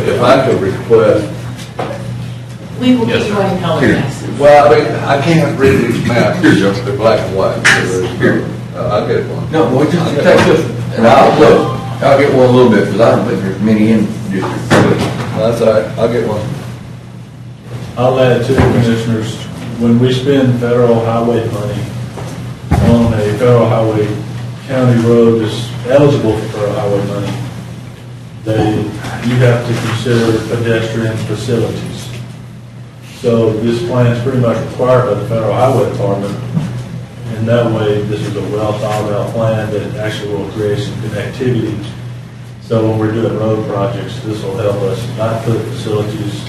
If I could request, We will Yes, get you sir. in color, yes. well, I mean, I can't read these maps, they're black and white. So there's I'll get one. No, well, just take this, and I'll get one a little bit, because I don't think there's many in district. That's all right, I'll get one. I'll add to the commissioners, when we spend federal highway money on a federal highway, county road is eligible for federal highway money, you have to consider pedestrian facilities. So this plan is pretty much required by the Federal Highway Department. And that way, this is a well thought out plan that actually will create some connectivity. So So when we're doing road projects, this will help us not put facilities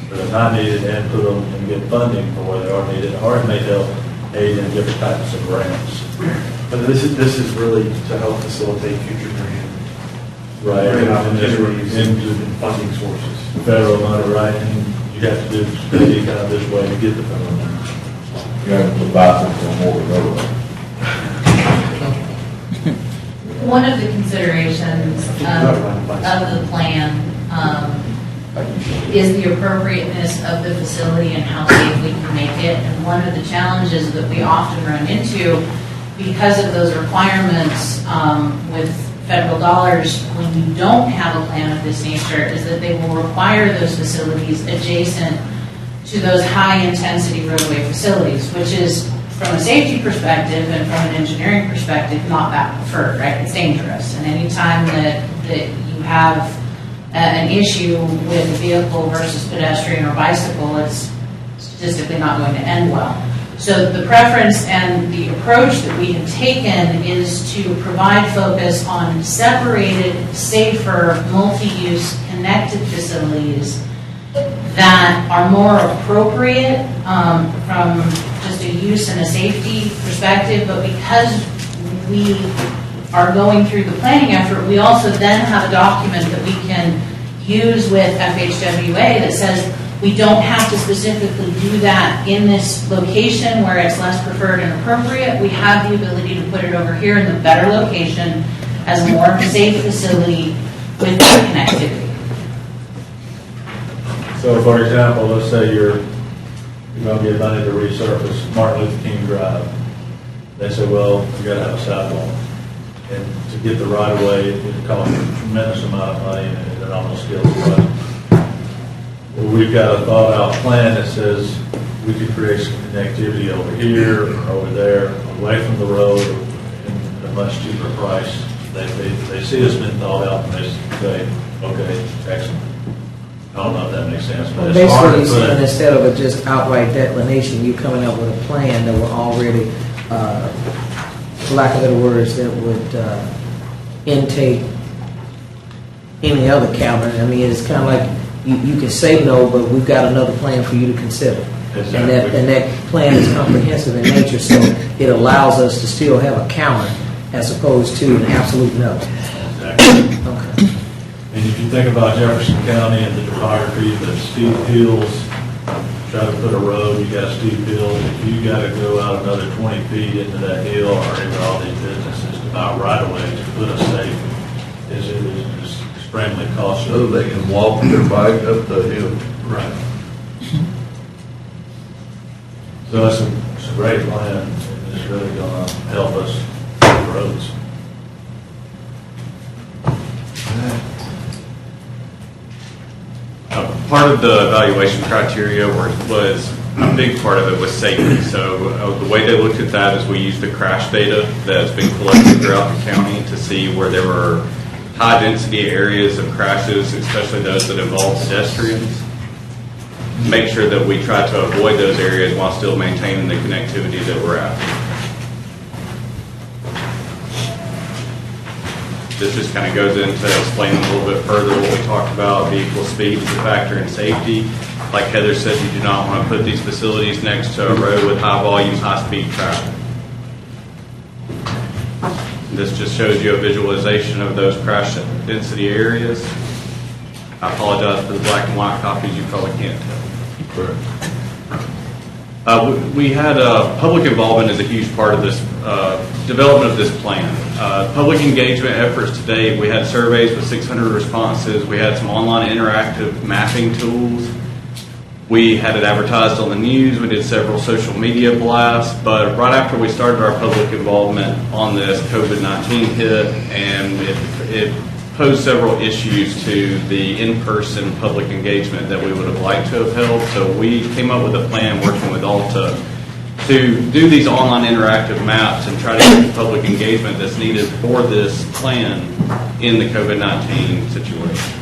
that are not needed and put them and get funding for where they are needed, or it may help aid in different types of grants. But this is really to help facilitate future Right. grant And opportunities and into funding sources. federal money, right, and you have to do study kind of this way to get the federal money. You have to buy some for more road. One of the considerations of the plan is the appropriateness of the facility and how safe we can make it. And one of the challenges that we often run into because of those requirements with federal dollars when you don't have a plan of this nature is that they will require those facilities adjacent to those high-intensity roadway facilities, which is, from a safety perspective and from an engineering perspective, not that preferred, right? It's dangerous. And anytime that you have an issue with a vehicle versus pedestrian or bicycle, it's statistically not going to end well. So the preference and the approach that we have taken is to provide focus on separated, safer, multi-use, connected facilities that are more appropriate from just a use and a safety perspective, but because we are going through the planning effort, we also then have a document that we can use with FHWA that says we don't have to specifically do that in this location where it's less preferred and appropriate. We have the ability to put it over here in the better location as a more safe facility with connectivity. So for example, let's say you're going to get money to resurface Martin Luther King Drive. They say, well, we got to have a sidewalk. And to get the right of way, it costs a tremendous amount of money and it almost kills the money. Well, we've got a thought out plan that says we could create some connectivity over here or over there, away from the road at a much cheaper price. They see it's been thought out and they say, okay, excellent. I don't know if that makes sense, but it's hard to Basically, put. instead of a just outright declination, you're coming up with a plan that will already, for lack of better words, that would intake any other counter. I mean, it's kind of like you can say no, but we've got another plan for you to consider. Exactly. And that plan is comprehensive in nature, so it allows us to still have a counter as opposed to an absolute no. Exactly. Okay. And if you think about Jefferson County and the topography, the steep hills, try to put a road, you got a steep hill, if you got to go out another 20 feet into that hill or into all these businesses to buy right away to put us safe is extremely costly. So they can walk their bike up the hill. Right. So it's a great plan, and it's really going to help us with roads. Part of the evaluation criteria was, a big part of it was safety. So the way they looked at that is we used the crash data that's been collected throughout the county to see where there were high density areas of crashes, especially those that involve pedestrians. Make sure that we try to avoid those areas while still maintaining the connectivity that we're after. This just kind of goes into explaining a little bit further what we talked about, vehicle speed as a factor in safety. Like Heather said, you do not want to put these facilities next to a road with high volume, high speed traffic. This just shows you a visualization of those crash density areas. I apologize for the black and white copies, you probably can't tell. We had public involvement is a huge part of this development of this plan. Public engagement efforts to date, we had surveys with 600 responses. We had some online interactive mapping tools. We had it advertised on the news. We did several social media blasts. But right after we started our public involvement on this, COVID-19 hit, and it posed several issues to the in-person public engagement that we would have liked to have held. So we came up with a plan working with Alta to do these online interactive maps and try to get the public engagement that's needed for this plan in the COVID-19 situation.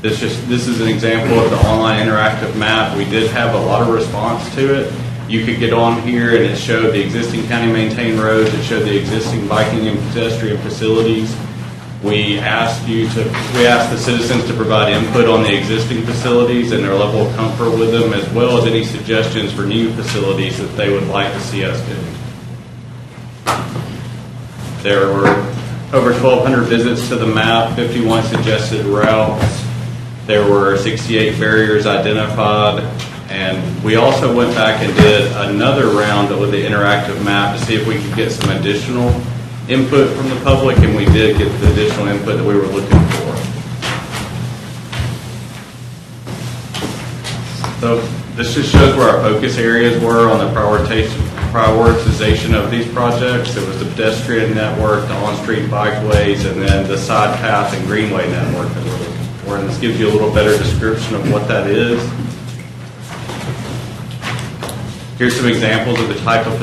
This is an example of the online interactive map. We did have a lot of response to it. You could get on here and it showed the existing county maintained roads. It showed the existing biking and pedestrian facilities. We asked the citizens to provide input on the existing facilities and their level of comfort with them, as well as any suggestions for new facilities that they would like to see us do. There were over 1,200 visits to the map, 51 suggested routes. There were 68 barriers identified, and we also went back and did another round with the interactive map to see if we could get some additional input from the public, and we did get the additional input that we were looking for. So this just shows where our focus areas were on the prioritization of these projects. It was the pedestrian network, the on-street bikeways, and then the side path and greenway network that we're looking for. And this gives you a little better description of what that is. Here's some examples of the type of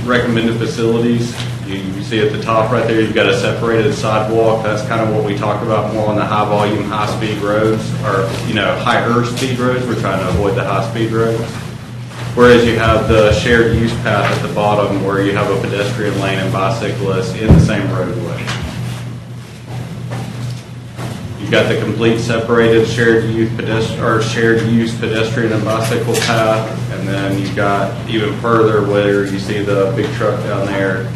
recommended facilities. You see at the top right there, you've got a separated sidewalk. That's kind of what we talk about more on the high volume, high speed roads, or, higher speed roads. We're trying to avoid the high speed roads. Whereas you have the shared use path at the bottom where you have a pedestrian lane and bicyclists in the same roadway. You've got the complete separated shared use pedestrian and bicycle path, and then you've got even further where you see the big truck down there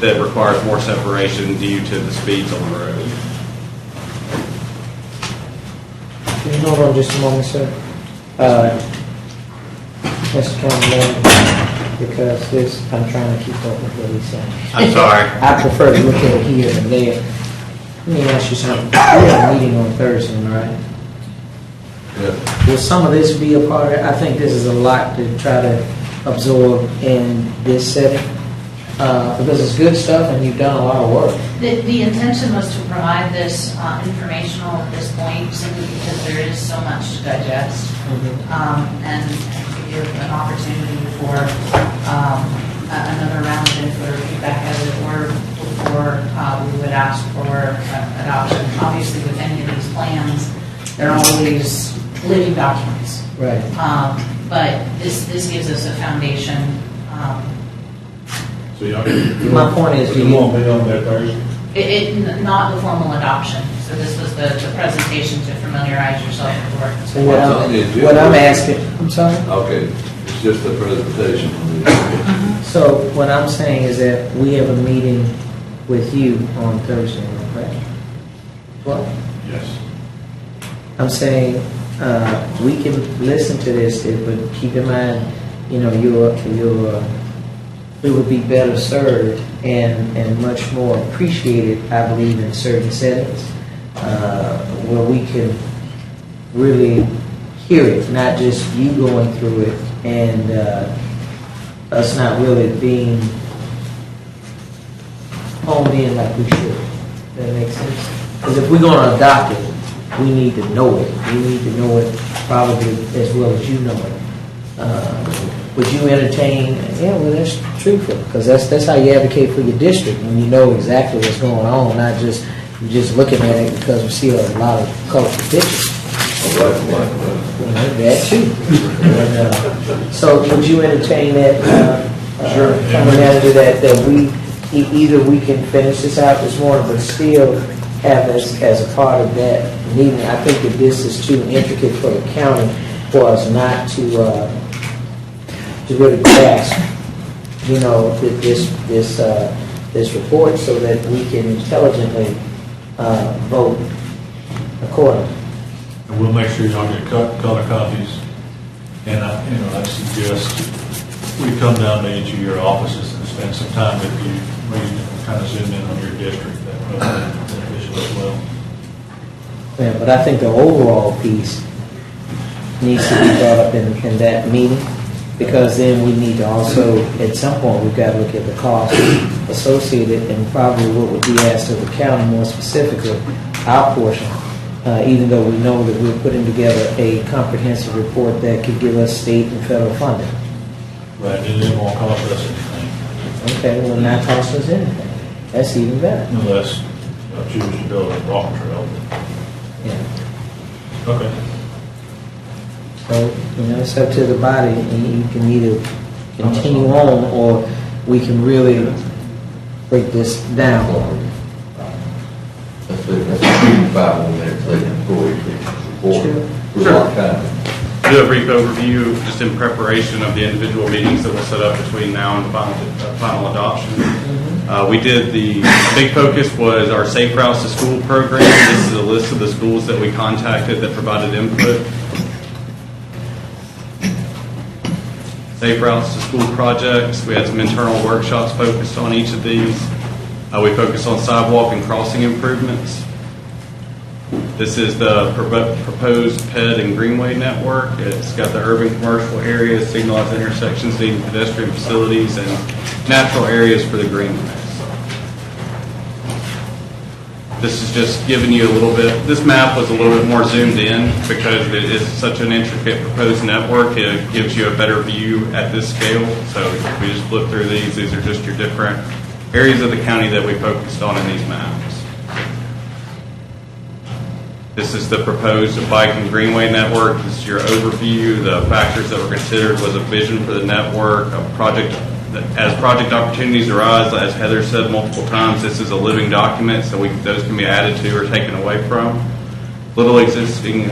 that requires more separation due to the speeds on the road. Can you hold on just a moment, sir? Mr. Councilman, because I'm trying to keep up with what he's saying. I'm sorry. I prefer to look at it here and there. Let me ask you something. We have a meeting on Thursday, right? Yeah. Will some of this be a part of it? I think this is a lot to try to absorb in this setting, because it's good stuff and you've done a lot of work. The intention was to provide this informational at this point, simply because there is so much to digest, and to give an opportunity for another round of input or feedback as it were before we would ask for adoption. Obviously, with any of these plans, they're always living documents. Right. But this gives us a foundation. So y'all My point is, you won't be on that Thursday? Not the formal adoption. So this was the presentation to familiarize yourself with the work. So what I'm asking, I'm sorry? Okay, it's just a presentation. So what I'm saying is that we have a meeting with you on Thursday, right? What? Yes. I'm saying, we can listen to this, but keep in mind, we would be better served and much more appreciated, I believe, in certain settings, where we can really hear it, not just you going through it and us not really being honed in like we should. That makes sense? Because if we're going to adopt it, we need to know it. We need to know it probably as well as you know it. Would you entertain? Yeah, well, that's truthful, because that's how you advocate for your district, when you know exactly what's going on, not just you're just looking at it because we see a lot of colorful pictures. That too. So would you entertain that? Sure. Manager, that we either we can finish this out this morning, but still have this as a part of that meeting. I think that this is too intricate for the county for us not to really grasp, this report, so that we can intelligently vote accordingly. And we'll make sure y'all get color copies. And I suggest we come down to each of your offices and spend some time with you, where you can kind of zoom in on your district. That would be beneficial as well. Yeah, but I think the overall piece needs to be brought up in that meeting, because then we need to also, at some point, we've got to look at the cost associated and probably what would be asked of the county, more specifically, our portion, even though we know that we're putting together a comprehensive report that could give us state and federal funding. Right, and it won't cost us anything. Okay, well, not cost us anything. That's even better. Unless I choose to build a walk trail. Yeah. Okay. So, it's up to the body, and you can either continue on, or we can really break this down. 5 more minutes, let them go ahead and report. We're a lot of time. Do a brief overview, just in preparation of the individual meetings that we'll set up between now and final adoption. We did the big focus was our Safe Routes to School program. This is a list of the schools that we contacted that provided input. Safe Routes to School projects. We had some internal workshops focused on each of these. We focused on sidewalk and crossing improvements. This is the proposed PED and Greenway network. It's got the urban commercial areas, signalized intersections needing pedestrian facilities, and natural areas for the greenways. This is just giving you a little bit, this map was a little bit more zoomed in because it is such an intricate proposed network. It gives you a better view at this scale. So if we just flip through these are just your different areas of the county that we focused on in these maps. This is the proposed bike and greenway network. This is your overview. The factors that were considered was a vision for the network, a project. As project opportunities arise, as Heather said multiple times, this is a living document, so those can be added to or taken away from. Little existing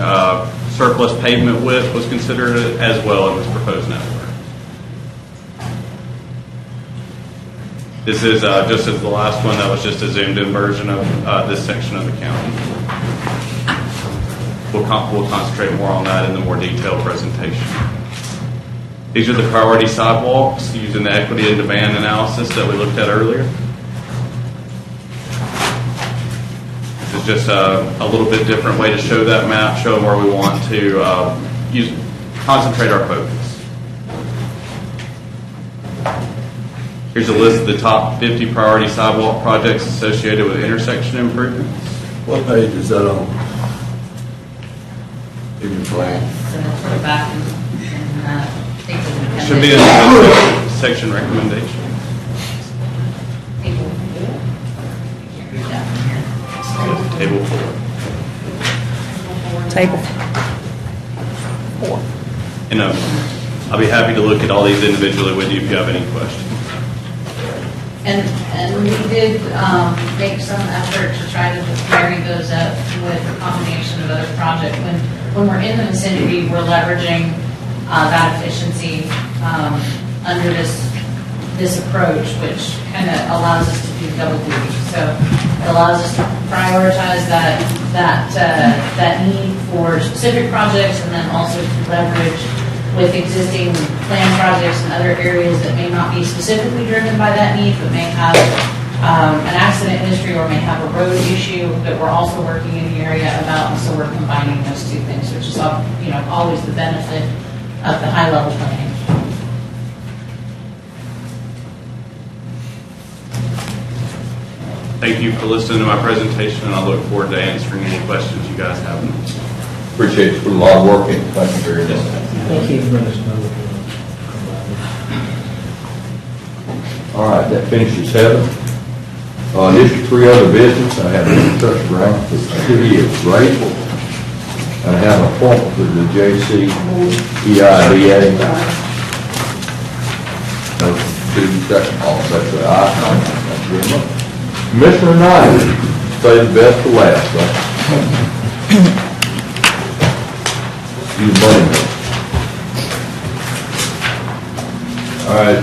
surplus pavement width was considered as well in this proposed network. This is just as the last one, that was just a zoomed-in version of this section of the county. We'll concentrate more on that in the more detailed presentation. These are the priority sidewalks using the equity and demand analysis that we looked at earlier. This is just a little bit different way to show that map, showing where we want to concentrate our focus. Here's a list of the top 50 priority sidewalk projects associated with intersection improvements. What page is that on? In your plan? So the back and Should be in the section recommendation. Table 4. Table 4. And I'll be happy to look at all these individually with you if you have any questions. And we did make some effort to try to marry those up with a combination of other projects. When we're in the vicinity, we're leveraging that efficiency under this approach, which kind of allows us to do double duty. So it allows us to prioritize that need for specific projects, and then also to leverage with existing planned projects in other areas that may not be specifically driven by that need, but may have an accident history or may have a road issue that we're also working in the area about. And so we're combining those two things, which is always the benefit of the high-level planning. Thank you for listening to my presentation, and I look forward to answering any questions you guys have. Appreciate you putting a lot of work in. Thank you very much. Thank you. All right, that finishes Heather. District 3 other business, I have a touch ground for the city of Rayville. I have an appointment for the JC EID. All that's the aye. Thank you very much. Commissioner Knight, say the best for last, right? You blame me. All right.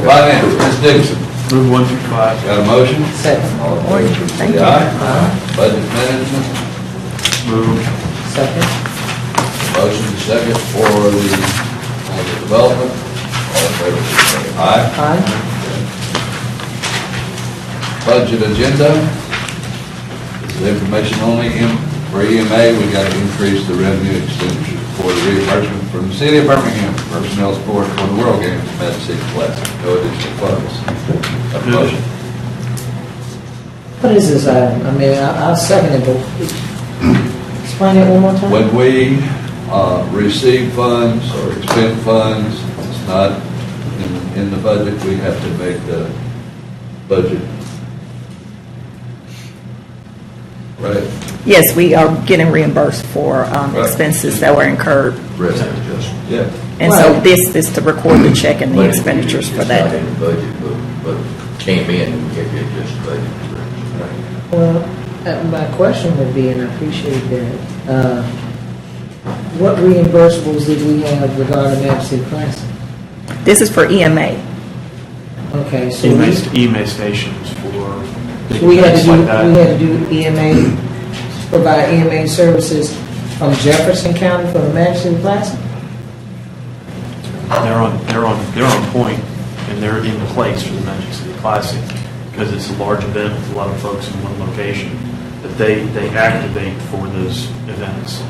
Finance, Ms. Dixon. Move 1 through 5. Got a motion? Second. All in favor, Thank say you. aye. Budget management, Move. Second. motion to second for the budget development. All in favor, say aye. Aye. Budget agenda. This is information only. For EMA, we got to increase the revenue expenditure for the reimbursement from the city of Birmingham personnel support for the World Games at City Classic. No additional funds. Have a motion. What is this item? I mean, I'll second it, but explain it one more time. When we receive funds or expend funds, it's not in the budget, we have to make the budget. Right? Yes, we are getting reimbursed for expenses that were incurred. Revenue adjustment. Yeah. And so Right. this is to record the check and the expenditures for It's not that. in the budget, but came in, we get just budget. Well, My question would be, and I appreciate that, what reimbursables did we have regarding Map City Classic? This is for EMA. Okay, so EMA stations for we had to things do, like that. we had to do EMA, provide EMA services from Jefferson County for the Map City Classic? They're on point, and they're in place for the Magic City Classic because it's a large event with a lot of folks in one location that they activate for those events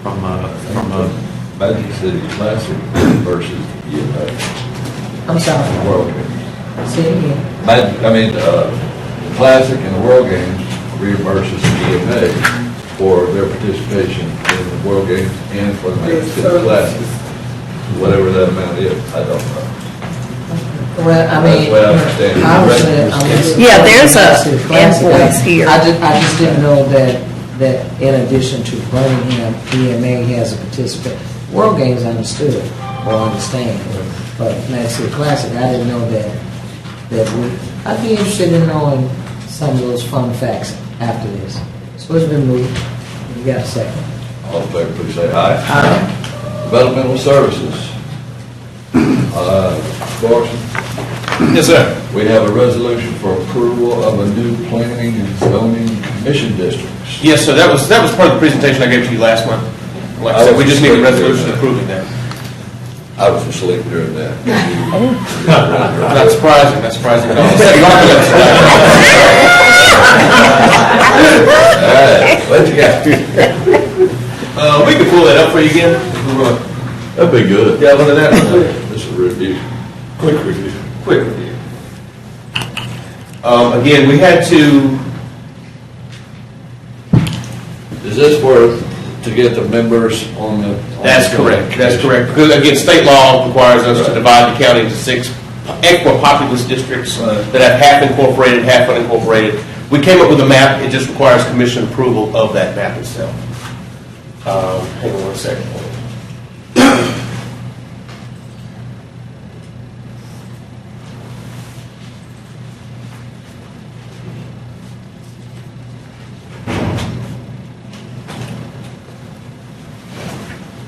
from a Magic City Classic versus EMA. I'm sorry. World Games. Say it again. The Classic and the World Games reimburses EMA for their participation in the World Games and for the Magic City Classic. Whatever that amount is, I don't know. Well, I mean, That's what I understand. Yeah, there's a invoice here. I just didn't know that in addition to Birmingham, EMA has a participant. World Games I understood or understand, but Magic City Classic, I didn't know that I'd be interested in knowing some of those fun facts after this. So it's been moved. You got a second. All in favor, please say aye. Aye. Developmental Services. Carson? Yes, sir. We have a resolution for approval of a new planning and zoning commission district. Yes, sir. That was part of the presentation I gave to you last month. Like I said, we just need a resolution approving that. I was asleep during that. Not surprising. Not surprising at all. What you got? We can pull that up for you again. That'd be good. Yeah, look at that. This is a review. Quick review. Quick review. Again, we had to. Is this for, to get the members on the? That's correct. That's correct. Because again, state law requires us to divide the county into 6 equipopulous districts that have half incorporated, half unincorporated. We came up with a map. It just requires commission approval of that map itself. Hang on one second.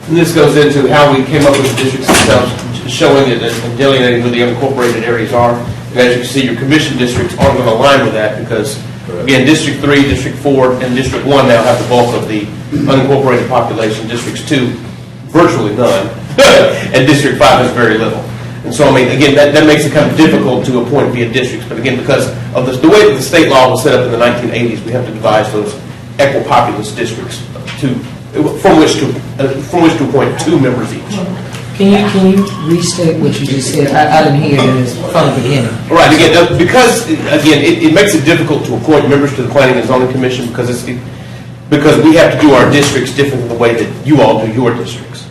And this goes into how we came up with the districts themselves, showing it and delineating where the unincorporated areas are. And as you can see, your commission districts aren't going to align with that because, again, District 3, District 4, and District 1 now have the bulk of the unincorporated population. Districts 2, virtually none, and District 5 has very little. And so, I mean, again, that makes it kind of difficult to appoint via districts. But again, because of the way that the state law was set up in the 1980s, we have to devise those equipopulous districts from which to appoint 2 members each. Can you restate what you just said? I didn't hear it from the beginning. Right, again, because, again, it makes it difficult to appoint members to the Planning and Zoning Commission because we have to do our districts different than the way that you all do your districts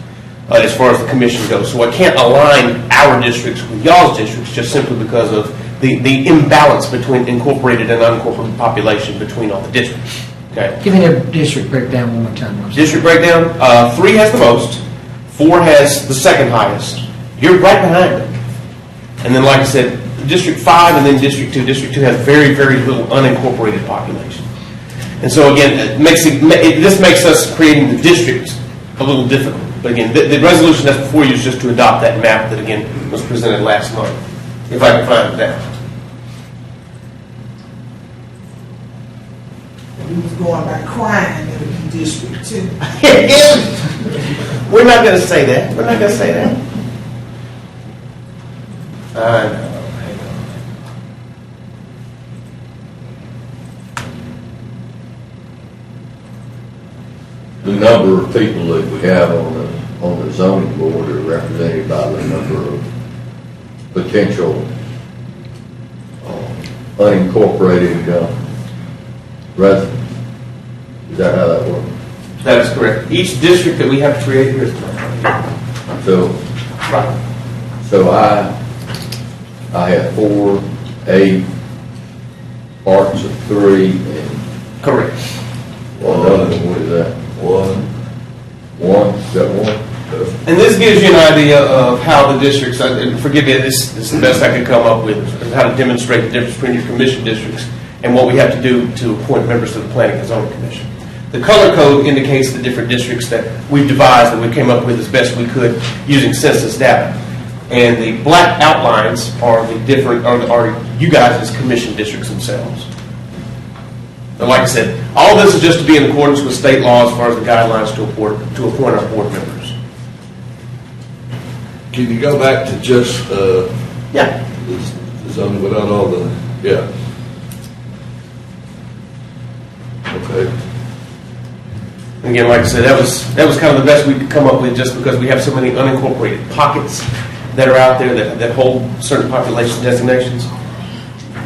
as far as the commission goes. So I can't align our districts with y'all's districts just simply because of the imbalance between incorporated and unincorporated population between all the districts. Okay. Give me the district breakdown one more time. District breakdown, 3 has the most, 4 has the second highest. You're right behind them. And then, like I said, District 5 and then District 2. District 2 has very, very little unincorporated population. And so, again, this makes us creating the districts a little difficult. But again, the resolution that's before you is just to adopt that map that, again, was presented last month, if I can find it now. We was going by crying in the District 2. We're not going to say that. We're not going to say that. I know. The number of people that we have on the zoning board are represented by the number of potential unincorporated residents. Is that how that works? That is correct. Each district that we have created here is So I have 4, 8, parts of 3, and correct. Well, another one, what is that? 1. Is that 1? And this gives you an idea of how the districts, and forgive me, this is the best I could come up with, is how to demonstrate the difference between your commission districts and what we have to do to appoint members to the Planning and Zoning Commission. The color code indicates the different districts that we've devised and we came up with as best we could using census data. And the black outlines are the different, are you guys' commission districts themselves. And like I said, all this is just to be in accordance with state law as far as the guidelines to appoint our board members. Can you go back to just, Yeah. the zoning without all the, yeah. Okay. Again, like I said, that was kind of the best we could come up with, just because we have so many unincorporated pockets that are out there that hold certain population designations.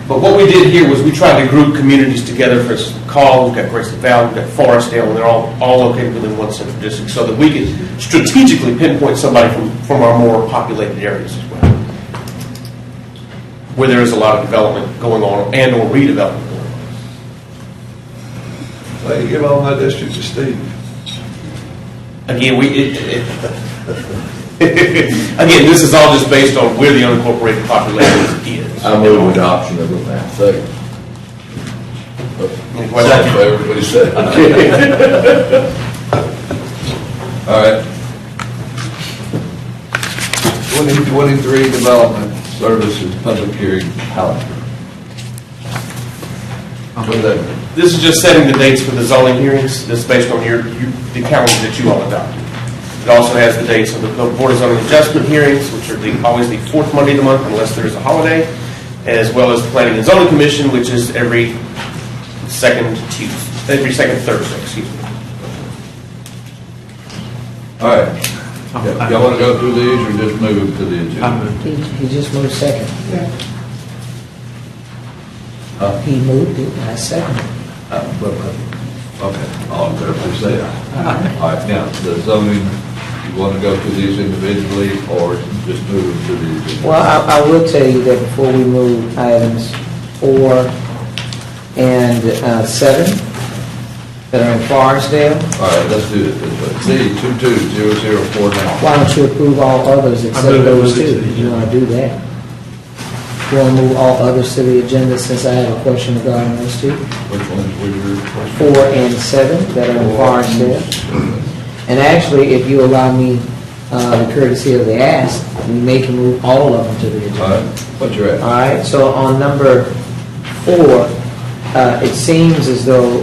But what we did here was we tried to group communities together for call. We've got Grayson Valley, we've got Forestdale, and they're all located within one central district, so that we can strategically pinpoint somebody from our more populated areas as well, where there is a lot of development going on and or redevelopment going on. Well, you give all my district to Steve. Again, again, this is all just based on where the unincorporated population is. I move adoption of the map. Second. Any questions? Everybody said. All right. 2023 Development Services Public Hearing. What is that? This is just setting the dates for the zoning hearings. This is based on the calendar that you all adopted. It also has the dates of the Board of Zoning Adjustment hearings, which are always the fourth Monday of the month unless there is a holiday, as well as the Planning and Zoning Commission, which is every second Thursday, excuse me. All right. Y'all want to go through these or just move them to the agenda? He just moved second. He moved it, I seconded it. Okay, all in favor, please say aye. All right, now, the zoning, you want to go through these individually or just move them to the agenda? Well, I will tell you that before we move items 4 and 7 that are in Forestdale, All right, let's do it this way. C 220049. why don't you approve all others except those two? You want to do that? You want to move all others to the agenda since I have a question regarding those two? Which ones were your questions? 4 and 7 that are in Forestdale. And actually, if you allow me the courtesy of the ask, we may can move all of them to the All agenda. right, what's your ask? All right, so on number 4, it seems as though,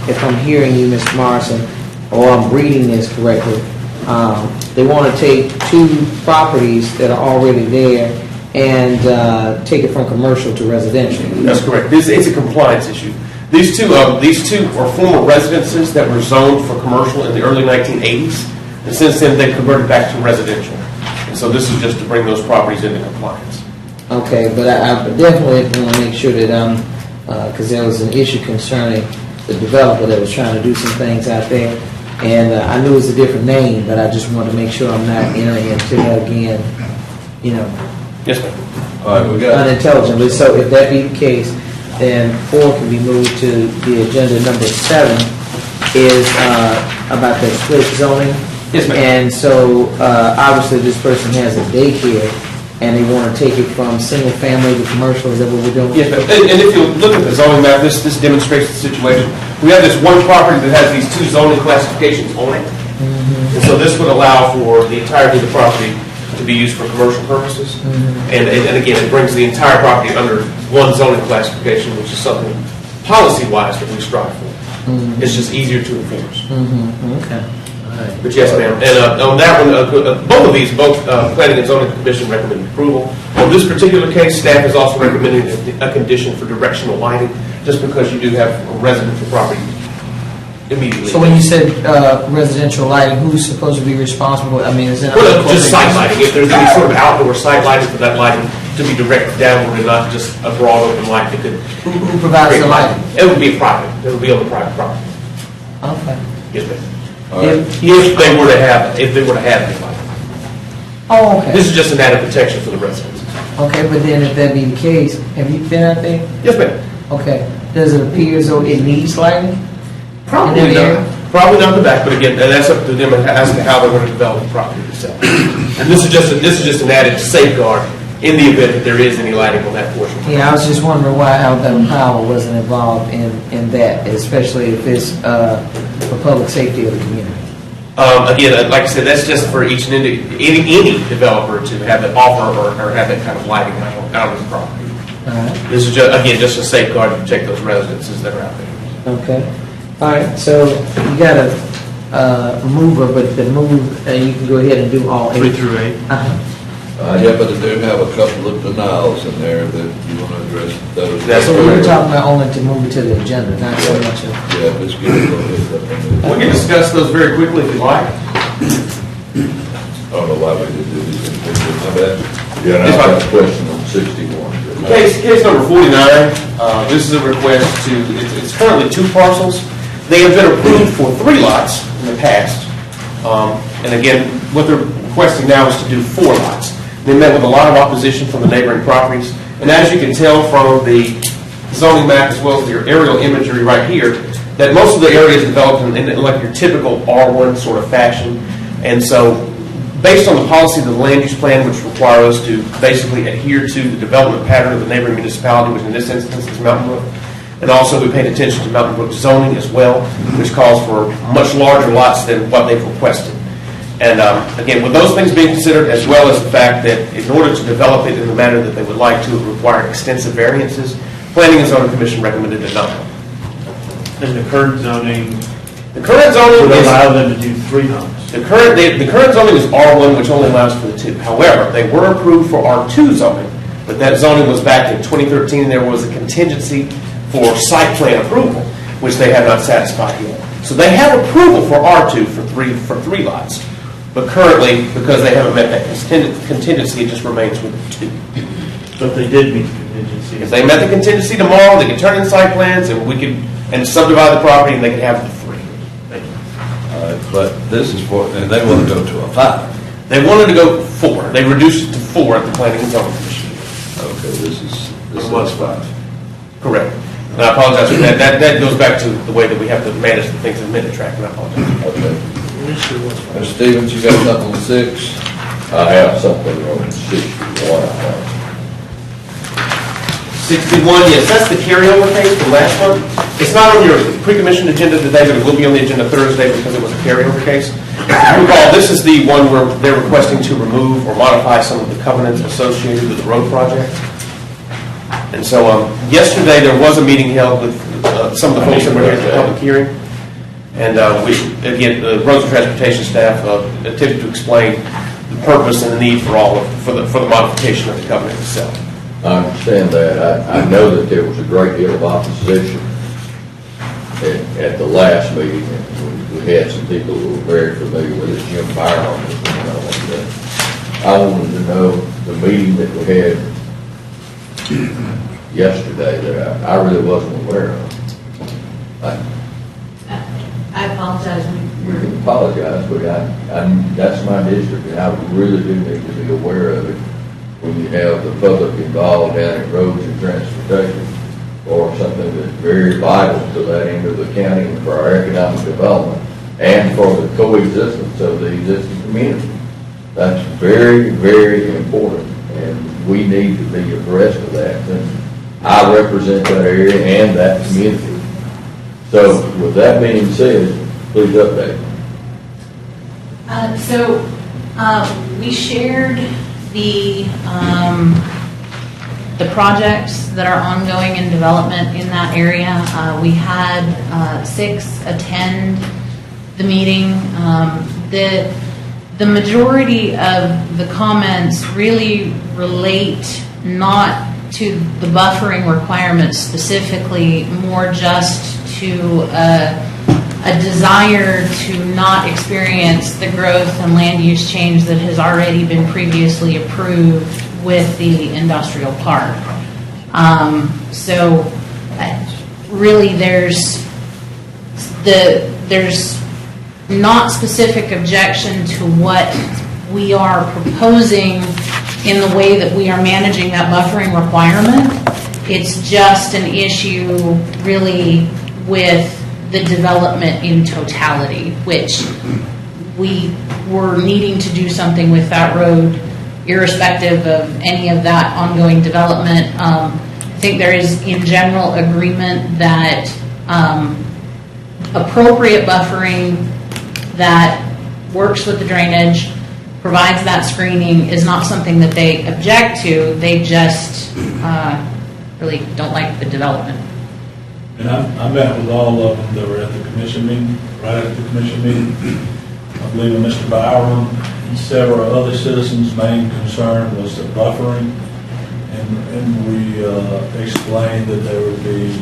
if I'm hearing you, Mr. Morrison, or I'm reading this correctly, they want to take 2 properties that are already there and take it from commercial to residential. That's correct. It's a compliance issue. These two are former residences that were zoned for commercial in the early 1980s, and since then they've converted back to residential. And so this is just to bring those properties into compliance. Okay, but I definitely want to make sure that because there was an issue concerning the developer that was trying to do some things out there, and I knew it was a different name, but I just wanted to make sure I'm not entering into that again, Yes, ma'am. All right, we got, unintelligently. So if that be the case, then 4 can be moved to the agenda. Number 7 is about the split zoning. Yes, ma'am. And so obviously this person has a daycare and they want to take it from single family to commercial. Is that what we're doing? Yes, ma'am. And if you look at the zoning map, this demonstrates the situation. We have this one property that has these 2 zoning classifications on it. And so this would allow for the entirety of the property to be used for commercial purposes. And again, it brings the entire property under one zoning classification, which is something policy-wise that we strive for. It's just easier to enforce. Okay. But yes, ma'am. And on that one, both of these, Planning and Zoning Commission recommend approval. On this particular case, staff is also recommending a condition for directional lighting, just because you do have a residential property immediately. So when you said residential lighting, who's supposed to be responsible? I mean, is it Well, just site lighting. If there's any sort of outdoor site lighting, for that lighting to be directed downward and not just a broad open light that could. Who provides the lighting? It would be private. It would be on the private property. Okay. Yes, ma'am. all right. If they were to have any lighting. Oh, okay. This is just an added protection for the residents. Okay, but then if that be the case, have you been out there? Yes, ma'am. Okay. Does it appear as though it needs lighting? Probably In that not. area? Probably not the back, but again, that's up to them as to how they're going to develop the property itself. And this is just an added safeguard in the event that there is any lighting on that portion. Yeah, I was just wondering why Alabama Power wasn't involved in that, especially if it's for public safety of the community. Again, like I said, that's just for each and any developer to have that offer or have that kind of lighting out on the property. All right. This is just a safeguard to protect those residences that are out there. Okay. All right, so you got a mover, but the move, you can go ahead and do all 8. 3 through 8. Yeah, but I do have a couple of denials in there that you want to address those. So we were talking about only to move it to the agenda, not so much of. Yeah, let's get it over. We can discuss those very quickly if you like. I don't know why we did do these individually, my bad. Yeah, and I've got a question on 61. Case number 49, this is a request to, it's currently 2 parcels. They have been approved for 3 lots in the past. And again, what they're requesting now is to do 4 lots. They met with a lot of opposition from the neighboring properties. And as you can tell from the zoning map as well as your aerial imagery right here, that most of the area is developed in like your typical R1 sort of fashion. And so based on the policy of the land use plan, which requires us to basically adhere to the development pattern of the neighboring municipality, which in this instance is Mountain Brook, and also we paid attention to Mountain Brook zoning as well, which calls for much larger lots than what they've requested. And again, with those things being considered, as well as the fact that in order to develop it in the manner that they would like to, it required extensive variances, Planning and Zoning Commission recommended it not. And the current zoning The current zoning would is allow them to do 3 homes. the current zoning is R1, which only allows for the 2. However, they were approved for R2 zoning, but that zoning was back in 2013, and there was a contingency for site plan approval, which they have not satisfied yet. So they have approval for R2 for 3 lots, but currently, because they haven't met that contingency, it just remains with 2. But they did meet the contingency. If they met the contingency tomorrow, they could turn in site plans, and we could subdivide the property, and they could have the 3. But this is for, and they want to go to a 5. They wanted to go 4. They reduced it to 4 at the Planning and Zoning Commission. Okay, this was is 5. Correct. And I apologize for that. That goes back to the way that we have to manage the things in minute track, and I apologize. Okay. Mr. Stevens, you got something on 6? I have something on 61. 61, yes, that's the carryover case from last month. It's not on your pre-commission agenda today, but it will be on the agenda Thursday because it was a carryover case. If you recall, this is the one where they're requesting to remove or modify some of the covenants associated with the road project. And so yesterday there was a meeting held with some of the folks that were here at the public hearing. And again, the roads and transportation staff attempted to explain the purpose and the need for the modification of the covenant itself. I understand that. I know that there was a great deal of opposition at the last meeting. We had some people who were very familiar with it, Jim Byron. I wanted to know the meeting that we had yesterday that I really wasn't aware of. I apologize. You can apologize, but that's my district, and I really do need to be aware of it when you have the public involved down in roads and transportation, or something that's very vital to that end of the county and for our economic development and for the coexistence of the existing community. That's very, very important, and we need to be abreast of that. And I represent that area and that community. So with that being said, please update. We shared the projects that are ongoing in development in that area. We had 6 attend the meeting. The majority of the comments really relate not to the buffering requirements specifically, more just to a desire to not experience the growth and land use change that has already been previously approved with the industrial park. Really there's not specific objection to what we are proposing in the way that we are managing that buffering requirement. It's just an issue really with the development in totality, which we were needing to do something with that road irrespective of any of that ongoing development. I think there is in general agreement that appropriate buffering that works with the drainage, provides that screening, is not something that they object to. They just really don't like the development. And I met with all of them that were at the commission meeting, right at the commission meeting. I believe with Mr. Byram and several other citizens' main concern was the buffering. And we explained that there would be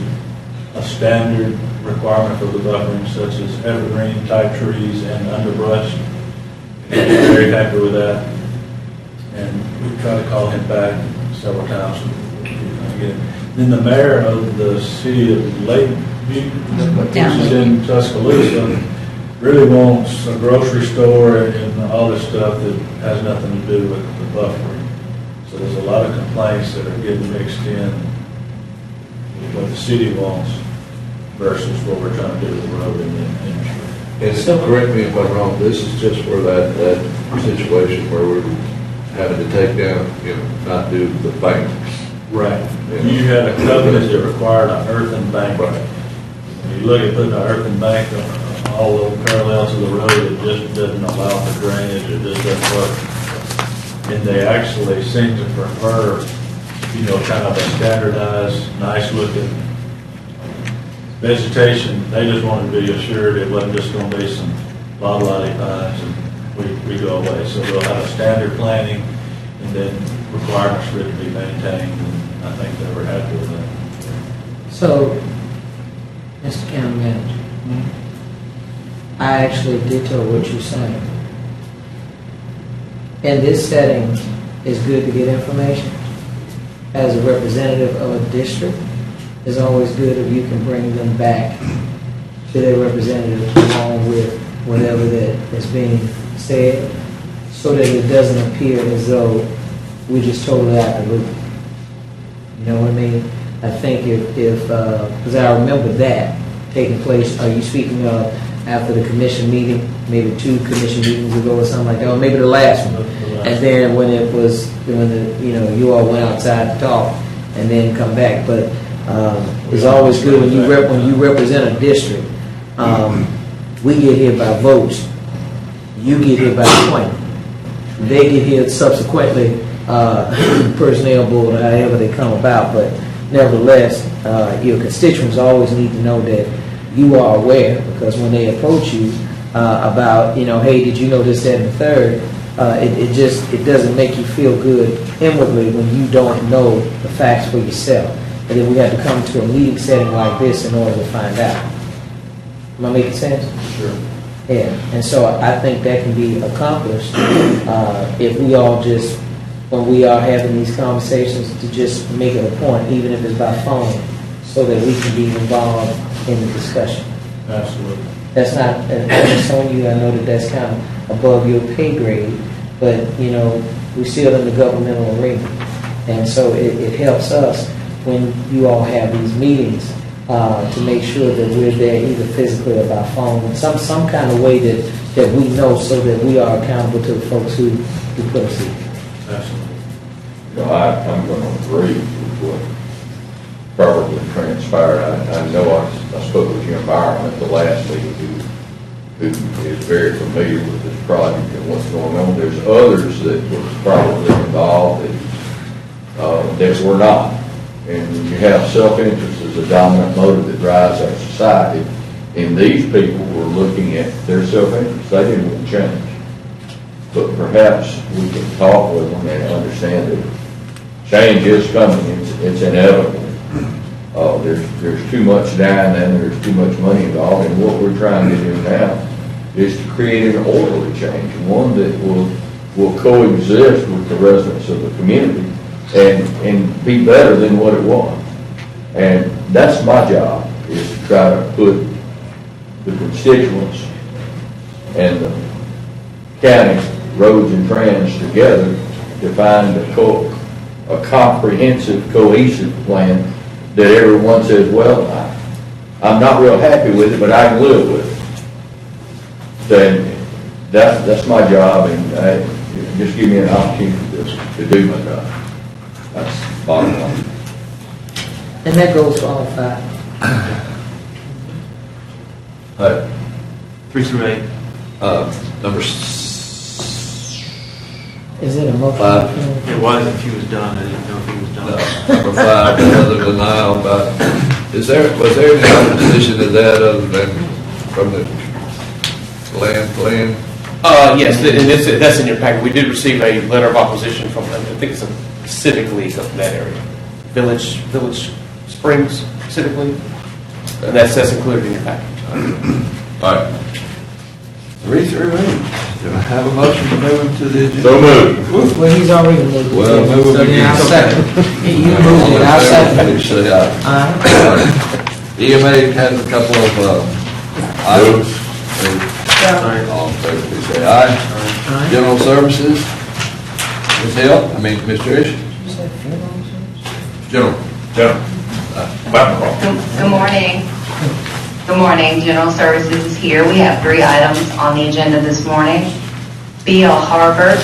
a standard requirement for the buffering, such as evergreen type trees and underbrush. We're very happy with that. And we tried to call him back several times. Then the mayor of the city of Lakeview, which is in Tuscaloosa, really wants a grocery store and all this stuff that has nothing to do with the buffering. So there's a lot of complaints that are getting mixed in with what the city wants versus what we're trying to do with the road and the industry. And correct me if I'm wrong, this is just for that situation where we're having to take down, not do the bank. Right. You had a covenant that required an earthen bank. Right. When you look at putting an earthen bank on all the parallels of the road, it just doesn't allow for drainage, it just doesn't work. And they actually seem to prefer, kind of a standardized, nice looking vegetation. They just wanted to be assured it wasn't just going to be some lolly pines and we go away. So we'll have a standard planning and then requirements for it to be maintained, and I think they were happy with that. So, Mr. County Manager, I actually detail what you're saying. In this setting, it's good to get information. As a representative of a district, it's always good if you can bring them back to their representative along with whatever that is being said, so that it doesn't appear as though we just totally out the loop. You know what I mean? I think because I remember that taking place. Are you speaking of after the commission meeting, maybe 2 commission meetings ago or something like that, or maybe the last one? And then when you all went outside to talk and then come back. But it's always good when you represent a district. We get here by votes. You get here by appointment. They get here subsequently, personnel board, however they come about. But nevertheless, your constituents always need to know that you are aware, because when they approach you about, hey, did you know this, that, and the third, it doesn't make you feel good inwardly when you don't know the facts for yourself. And then we have to come to a meeting setting like this in order to find out. Am I making sense? Sure. Yeah, and so I think that can be accomplished if we all just, when we are having these conversations, to just make it a point, even if it's by phone, so that we can be involved in the discussion. Absolutely. That's not, I'm just telling you, I know that that's kind of above your pay grade, but, we're still in the governmental arena. And so it helps us when you all have these meetings to make sure that we're there either physically or by phone, some kind of way that we know, so that we are accountable to the folks who put us here. Absolutely. I'm going to agree with what probably transpired. I know I spoke with Jim Byron at the last meeting, who is very familiar with this project and what's going on. There's others that were probably involved that were not. And when you have self-interest as a dominant motive that drives our society, and these people were looking at their self-interest, they didn't want change. But perhaps we can talk with them and understand that change is coming. It's inevitable. There's too much down and there's too much money involved, and what we're trying to do now is to create an orderly change, one that will coexist with the residents of the community and be better than what it was. And that's my job, is to try to put the constituents and the county's roads and trans together to find a comprehensive, cohesive plan that everyone says, well, I'm not real happy with it, but I can live with it. Then that's my job, and just give me an opportunity to do my job. That's bottom line. And that goes for all five. All right, 3 through 8. number Is it a motion? 5. It was if he was done. I didn't know if he was done. Number 5, another denial about, was there any opposition to that other than from the land? Yes, and that's in your packet. We did receive a letter of opposition from, I think it's a civic league up in that area. Village Springs Civic League. And that's included in your packet. All right. 3 through 8. Do I have a motion to move to the agenda? So moved. Well, he's already moved. Well, move So then I'll second. You moved it, I'll second. Please say aye. Aye. EMA has a couple of items. All in favor, please say aye. General Services, Ms. Hill, Ms. Trish. General. Good morning. Good morning. General Services is here. We have 3 items on the agenda this morning. B.L. Harvard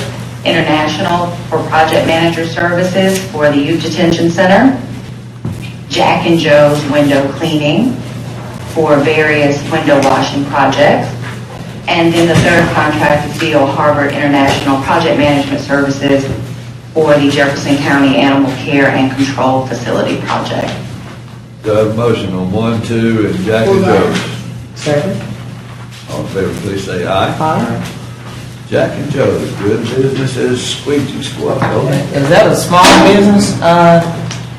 International for Project Manager Services for the Youth Detention Center. Jack and Joe's Window Cleaning for various window washing projects. And then the third contract is B.L. Harvard International Project Management Services for the Jefferson County Animal Care and Control Facility Project. Do I have a motion on 1, 2, and Jack and Joe's? Second. All in favor, please say aye. Aye. Jack and Joe's, good business is squeegee squad. Is that a small business,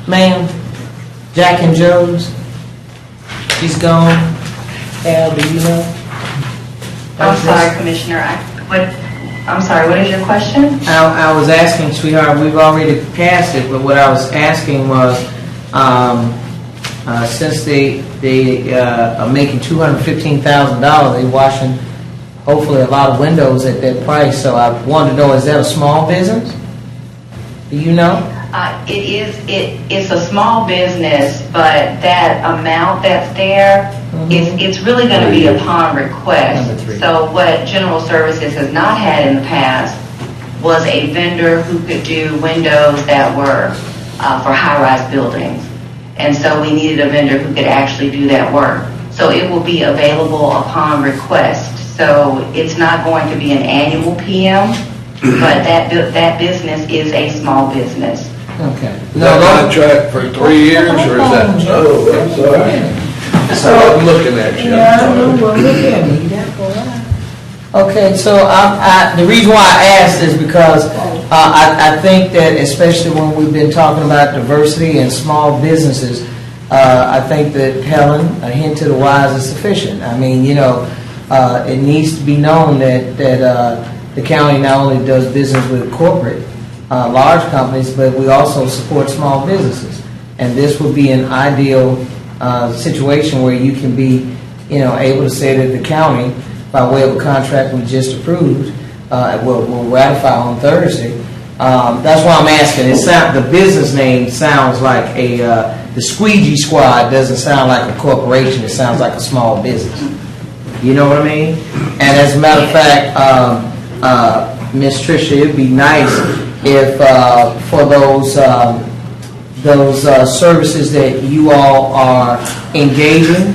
ma'am? Jack and Joe's? She's gone. Al, do you know? I'm sorry, Commissioner. I'm sorry, what is your question? I was asking, sweetheart, we've already passed it, but what I was asking was, since they are making $215,000, they're washing hopefully a lot of windows at that price. So I wanted to know, is that a small business? Do you know? It's a small business, but that amount that's there, it's really going to be upon request. So what General Services has not had in the past was a vendor who could do windows that were for high-rise buildings. And so we needed a vendor who could actually do that work. So it will be available upon request. So it's not going to be an annual PM, but that business is a small business. Okay. Is that contract for 3 years, or is that? Oh, I'm sorry. I'm looking at you. Yeah, I know. Well, look at me. Okay, so the reason why I asked is because I think that, especially when we've been talking about diversity and small businesses, I think that Helen, a hint to the wise is sufficient. I mean, it needs to be known that the county not only does business with corporate, large companies, but we also support small businesses. And this would be an ideal situation where you can be, able to say that the county, by way of a contract we just approved, will ratify on Thursday. That's why I'm asking. The business name sounds like the Squeegee Squad doesn't sound like a corporation. It sounds like a small business. You know what I mean? And as a matter of fact, Miss Tricia, it'd be nice if for those services that you all are engaging,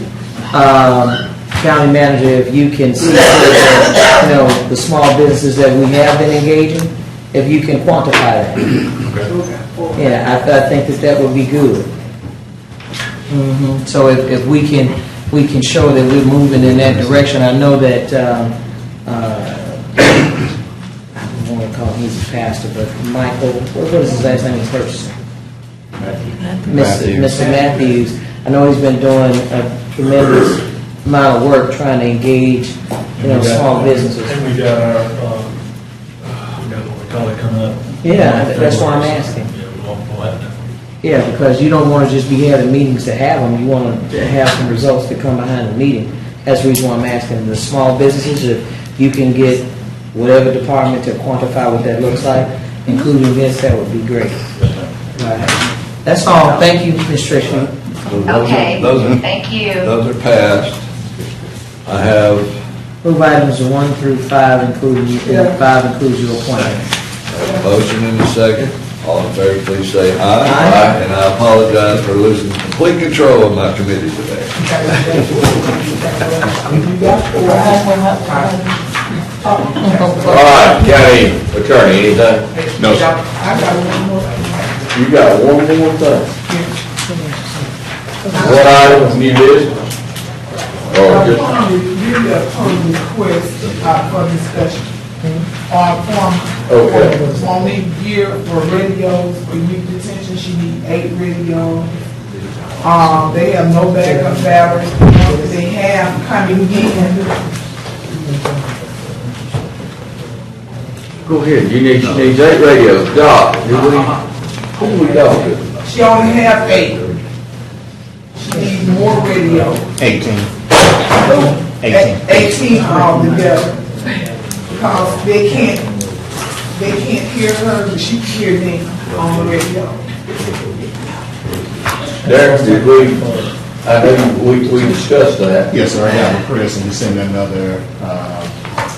county manager, if you can see the small businesses that we have been engaging, if you can quantify that. Yeah, I think that would be good. So if we can show that we're moving in that direction. I know that I don't want to call him, he's a pastor, but Michael, what is his last name? He's purchasing. Mr. Matthews. I know he's been doing a tremendous amount of work trying to engage, small businesses. And we got our, what we call it coming up. Yeah, that's why I'm asking. Yeah, we'll have that. Yeah, because you don't want to just be having meetings to have them. You want to have some results to come behind the meeting. That's the reason why I'm asking. The small businesses, if you can get whatever department to quantify what that looks like, including this, that would be great. Right. That's all. Thank you, Ms. Tricia. Okay, thank you. Those are passed. I have Move items 1 through 5, including, 5 includes your appointment. Have a motion and a second. All in favor, please say aye. Aye. And I apologize for losing complete control of my committee today. All right, county attorney, anything? No, sir. I got one more. You got one more thing. What items new business? Or just, Really upon request for discussion. Okay. Want me gear for radios for youth detention, she need 8 radios. They have no backup batteries, they have coming in. go ahead, you need 8 radios, Doc, who we talking? She only have 8. She needs more radios. 18. 18 altogether. Because they can't hear her, but she can hear them on the radio. Derek, did I know we discussed that. Yes, sir, I have with Chris, and he sent another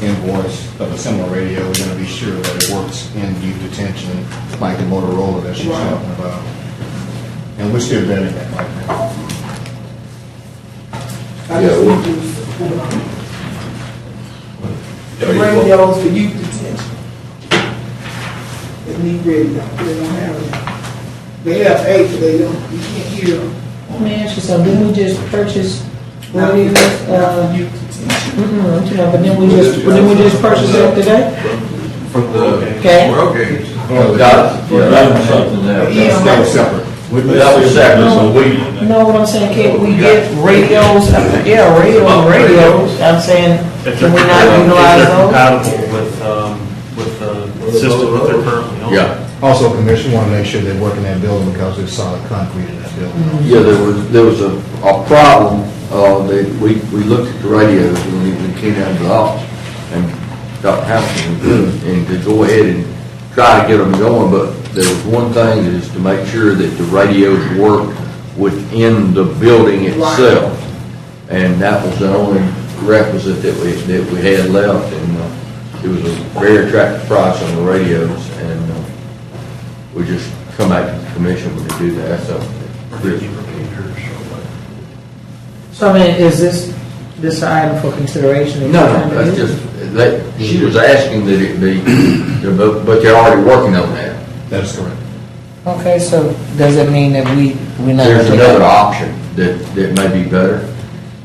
invoice of a similar radio. We're going to be sure that it works in youth detention, like the Motorola that she's talking about. And we're still vetting that right now. Radios for youth detention. They need radio, they don't have it. They have 8, but they don't, you can't hear them. Let me ask you something, didn't we just purchase radios? Youth detention. But then we just purchased them today? From the Okay. world games. That was something that was separate. That was separate, so we. No, what I'm saying, can't we get radios? Yeah, radios. I'm saying, can we not utilize those? Compatible with the system that they're currently on. Yeah. Also, Commissioner, want to make sure they work in that building because there's solid concrete in that building. Yeah, there was a problem, that we looked at the radios when we came down to the office and Dr. Hamilton, and to go ahead and try to get them going, but there was one thing is to make sure that the radios worked within the building itself. And that was the only requisite that we had left, and it was a very attractive price on the radios, and we just come back to the commission when they do that, so. So I mean, is this item for consideration? No, that's just, she was asking that it be, but you're already working on that. That is correct. Okay, so does it mean that we're not? There's another option that may be better.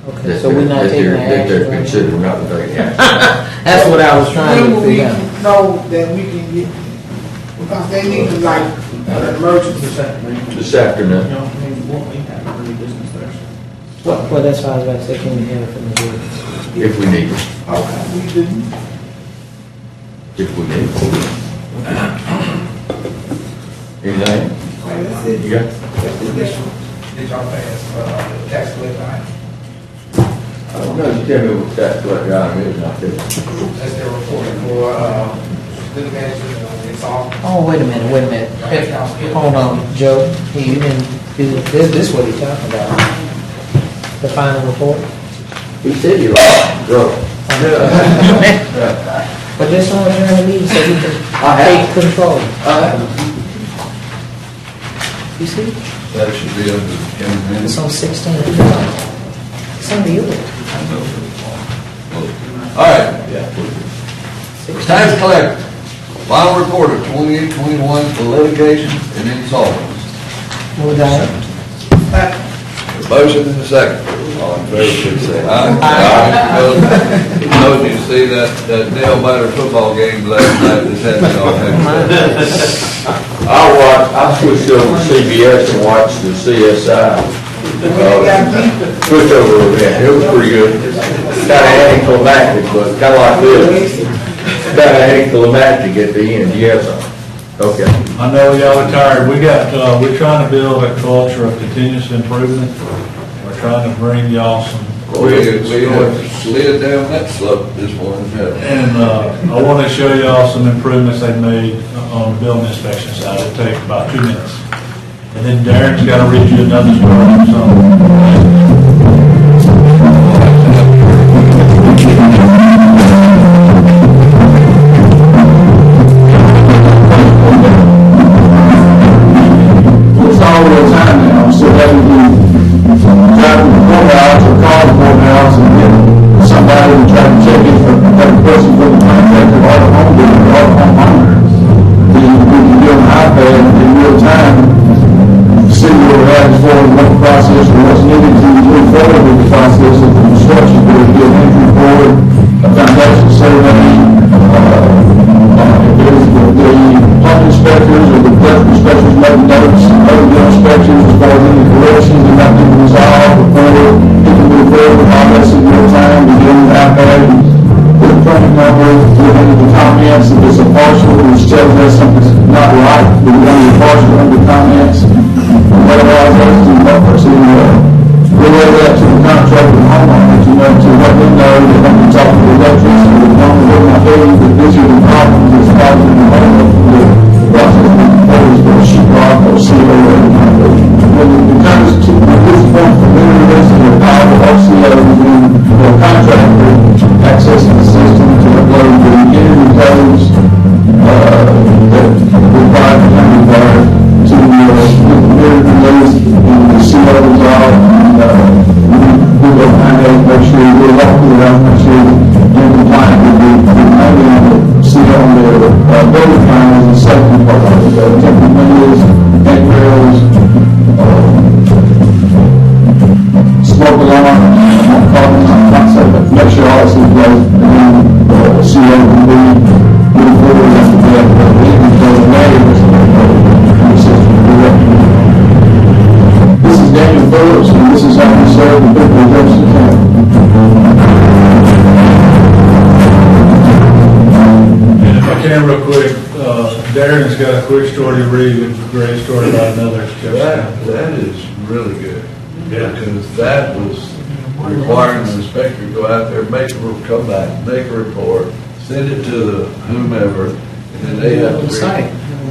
Okay, so we're not taking that action. they're considering not to take action. That's what I was trying When to will we figure out. know that we can get, because they need to like an emergency. This afternoon. Well, that's why I was about to say, can we have it from the board? If we need it. Okay, we didn't. If we need it. Anything? That's it. You got? Did y'all pass the tax collector item? I don't know, you tell me what that collector item is, not this. That's their report for, city manager, it's all. Oh, wait a minute. Hey, hold on, Joe. Hey, you didn't, this what he's talking about? The final report? He said you lost, go. But this one was during the meeting, so he can take control. You see? That should be under the It's on 16. It's on the unit. All right. Tax collector, final report of 2821 for litigation and insolvents. Move that. A motion and a second. All in favor, please say aye. Those you see that nail biter football game last night, this had to all I switched over to CBS and watched the CSI. Switched over to that. It was pretty good. Kind of anticlimactic, but kind of like this. Kind of anticlimactic at the end, yes. Okay. I know y'all are tired. We're trying to build a culture of continuous improvement. We're trying to bring y'all some. We slid down that slope this morning. And I want to show y'all some improvements they've made on the building inspection side. It'll take about 2 minutes. And then Darren's got to read you another story. So. finance, if it's a partial, which tells us something's not right, we only a partial under finance. Otherwise, that's too much to relay that to the contractor and homeowners, to let them know that when you talk to the electrician, we don't know my baby, that this is the problem, that's causing the homeowner, the process of proposed for a sheet rock or CO or anything. When it comes to this point, for many reasons, the power of OCO is the contractor accessing the system to upload the energy codes that require the required to get the meter released and the COs are, we go find out, make sure we're walking around, make sure you're compliant with the only on the CO on the building panels and safety part of it, temporary windows, handrails, smoke alarm, carbon concept, but make sure all this is in place, and then CO can be moving forward after that, but we can go away with the system. This is Daniel Phillips, and this is how we serve the people of Jefferson County. And if I can real quick, Darren's got a quick story to read, a great story about another. That is really good. Yeah. Because that was requiring the inspector to go out there, come back, make a report, send it to the whomever, and then they have to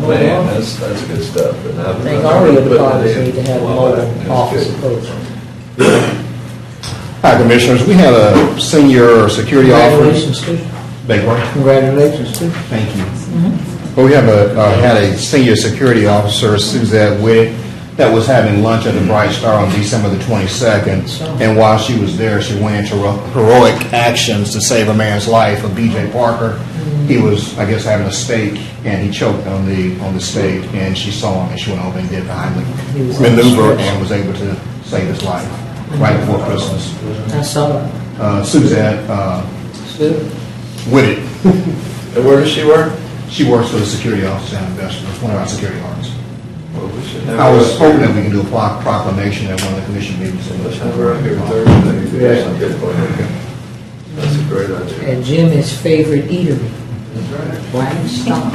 man, that's good stuff. And I think all the departments need to have a mobile office approach. Hi, Commissioners. We had a senior security officer. Congratulations, too. Beg your pardon? Congratulations, too. Thank you. Well, we have had a senior security officer, Suzette Witt, that was having lunch at the Bright Star on December the 22nd. And while she was there, she went into heroic actions to save a man's life, a B.J. Parker. He was, I guess, having a steak, and he choked on the steak, and she saw him, and she went over and did the Heimlich maneuver and was able to save his life right before Christmas. I saw her. Suzette Witt. And where does she work? She works for the security office down in Jefferson. It's one of our security guards. Well, we should have I her was up hoping here. that we can do a proclamation at one of the commission meetings. Let's have her up here Thursday. That's a great idea. And Jimmy's favorite eatery. Black Star.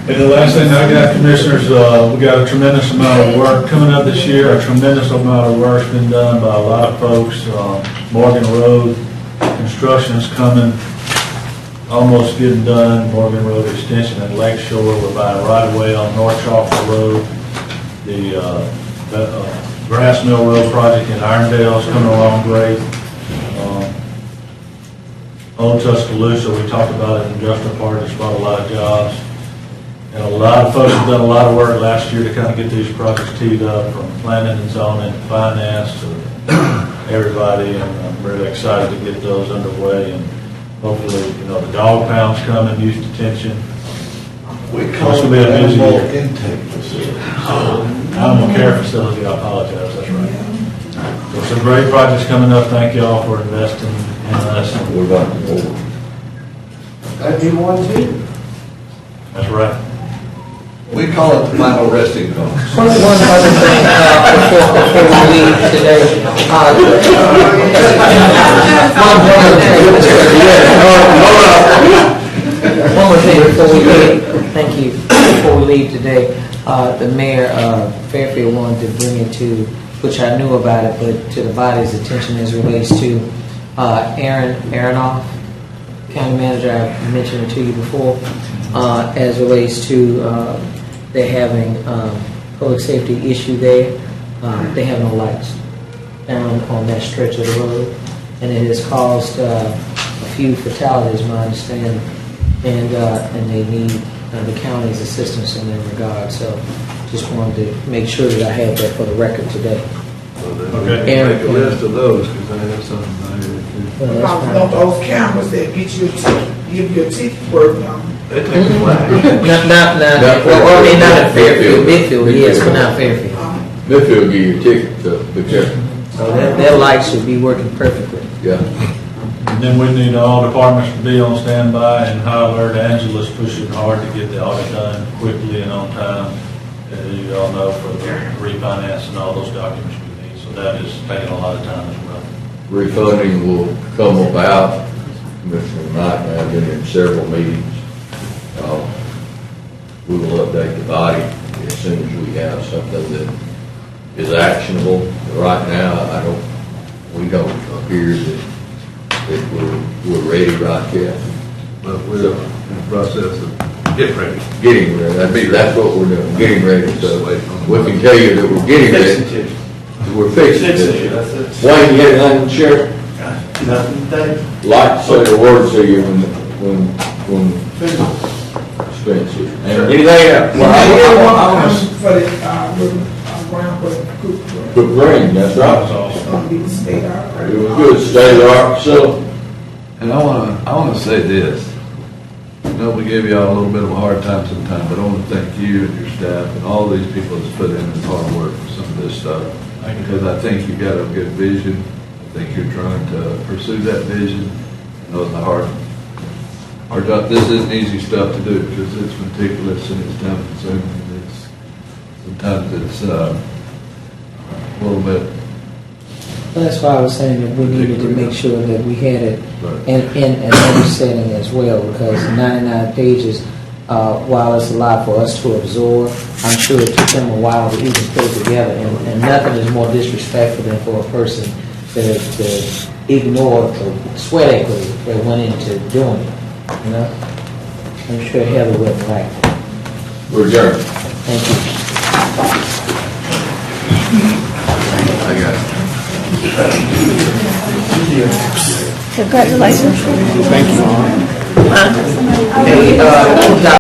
And the last thing I got, Commissioners, we got a tremendous amount of work coming up this year. A tremendous amount of work's been done by a lot of folks. Morgan Road construction is coming, almost getting done. Morgan Road extension at Lake Shore. We're buying right away on North Chalkford Road. The Grass Mill Road project in Irondale is coming along great. Old Tuscaloosa, we talked about it in Industrial Park, it's brought a lot of jobs. And a lot of folks have done a lot of work last year to kind of get these projects teed up, from planning and zoning, finance, to everybody, and I'm really excited to get those underway, and hopefully, the dog pound's coming, youth detention. We call It's it gonna be a busy animal year. intake facility. Animal care facility, I apologize, that's right. So some great projects coming up, thank you all for investing in us. What about the board? I do one too. That's right. We call it the final resting place. One other thing before we leave today. One more thing before we leave. Thank you. Before we leave today, the mayor of Fairfield wanted to bring it to, which I knew about it, but to the body's attention as relates to Aaron Aronoff, county manager. I mentioned it to you before, as relates to they're having public safety issue there. They have no lights down on that stretch of the road, and it has caused a few fatalities, my understanding, and they need the county's assistance in that regard. So just wanted to make sure that I had that for the record today. Okay. Make a list of those, because I have something I did too. Because don't those cameras that get you a ticket, give you a ticket work on. They take a flag. Not in Fairfield. Midfield, yes, but not Fairfield. Midfield give you a ticket, so be careful. So that light should be working perfectly. Yeah. And then we need all departments to be on standby, and high alert. Angela's pushing hard to get the audit done quickly and on time, as you all know, for the refinance and all those documents we need. So that is taking a lot of time as well. Refunding will come about. Commissioner Knight and I have been in several meetings. update the body as soon as we have something that is actionable. Right now, we don't appear that we're ready right yet. But we're in the process of getting ready. Getting ready, that's what we're doing, getting ready. So we can tell you that we're getting ready. We're fixing it. Wayne, you have anything to share? Nothing today. Like to say the word to you when Spencer. And anything else? For the, ground for the coop. Good brain, that's right. It's gonna be the state art. It was good, state of the art facility. And I want to say this. I know we gave you all a little bit of a hard time sometimes, but I want to thank you and your staff and all these people that's put in this hard work for some of this stuff. Because I think you got a good vision. I think you're trying to pursue that vision. I know it's a hard job. This isn't easy stuff to do because it's meticulous and it's time consuming. Sometimes it's a little bit. That's why I was saying that we needed to make sure that we had it in an understanding as well, because 99 pages, while it's a lot for us to absorb, I'm sure it took them a while to even put it together, and nothing is more disrespectful than for a person to ignore the sweat equity that went into doing it, you know? I'm sure Heather wouldn't like it. We're adjourned. Thank you. I got it. Congratulations. Thank you.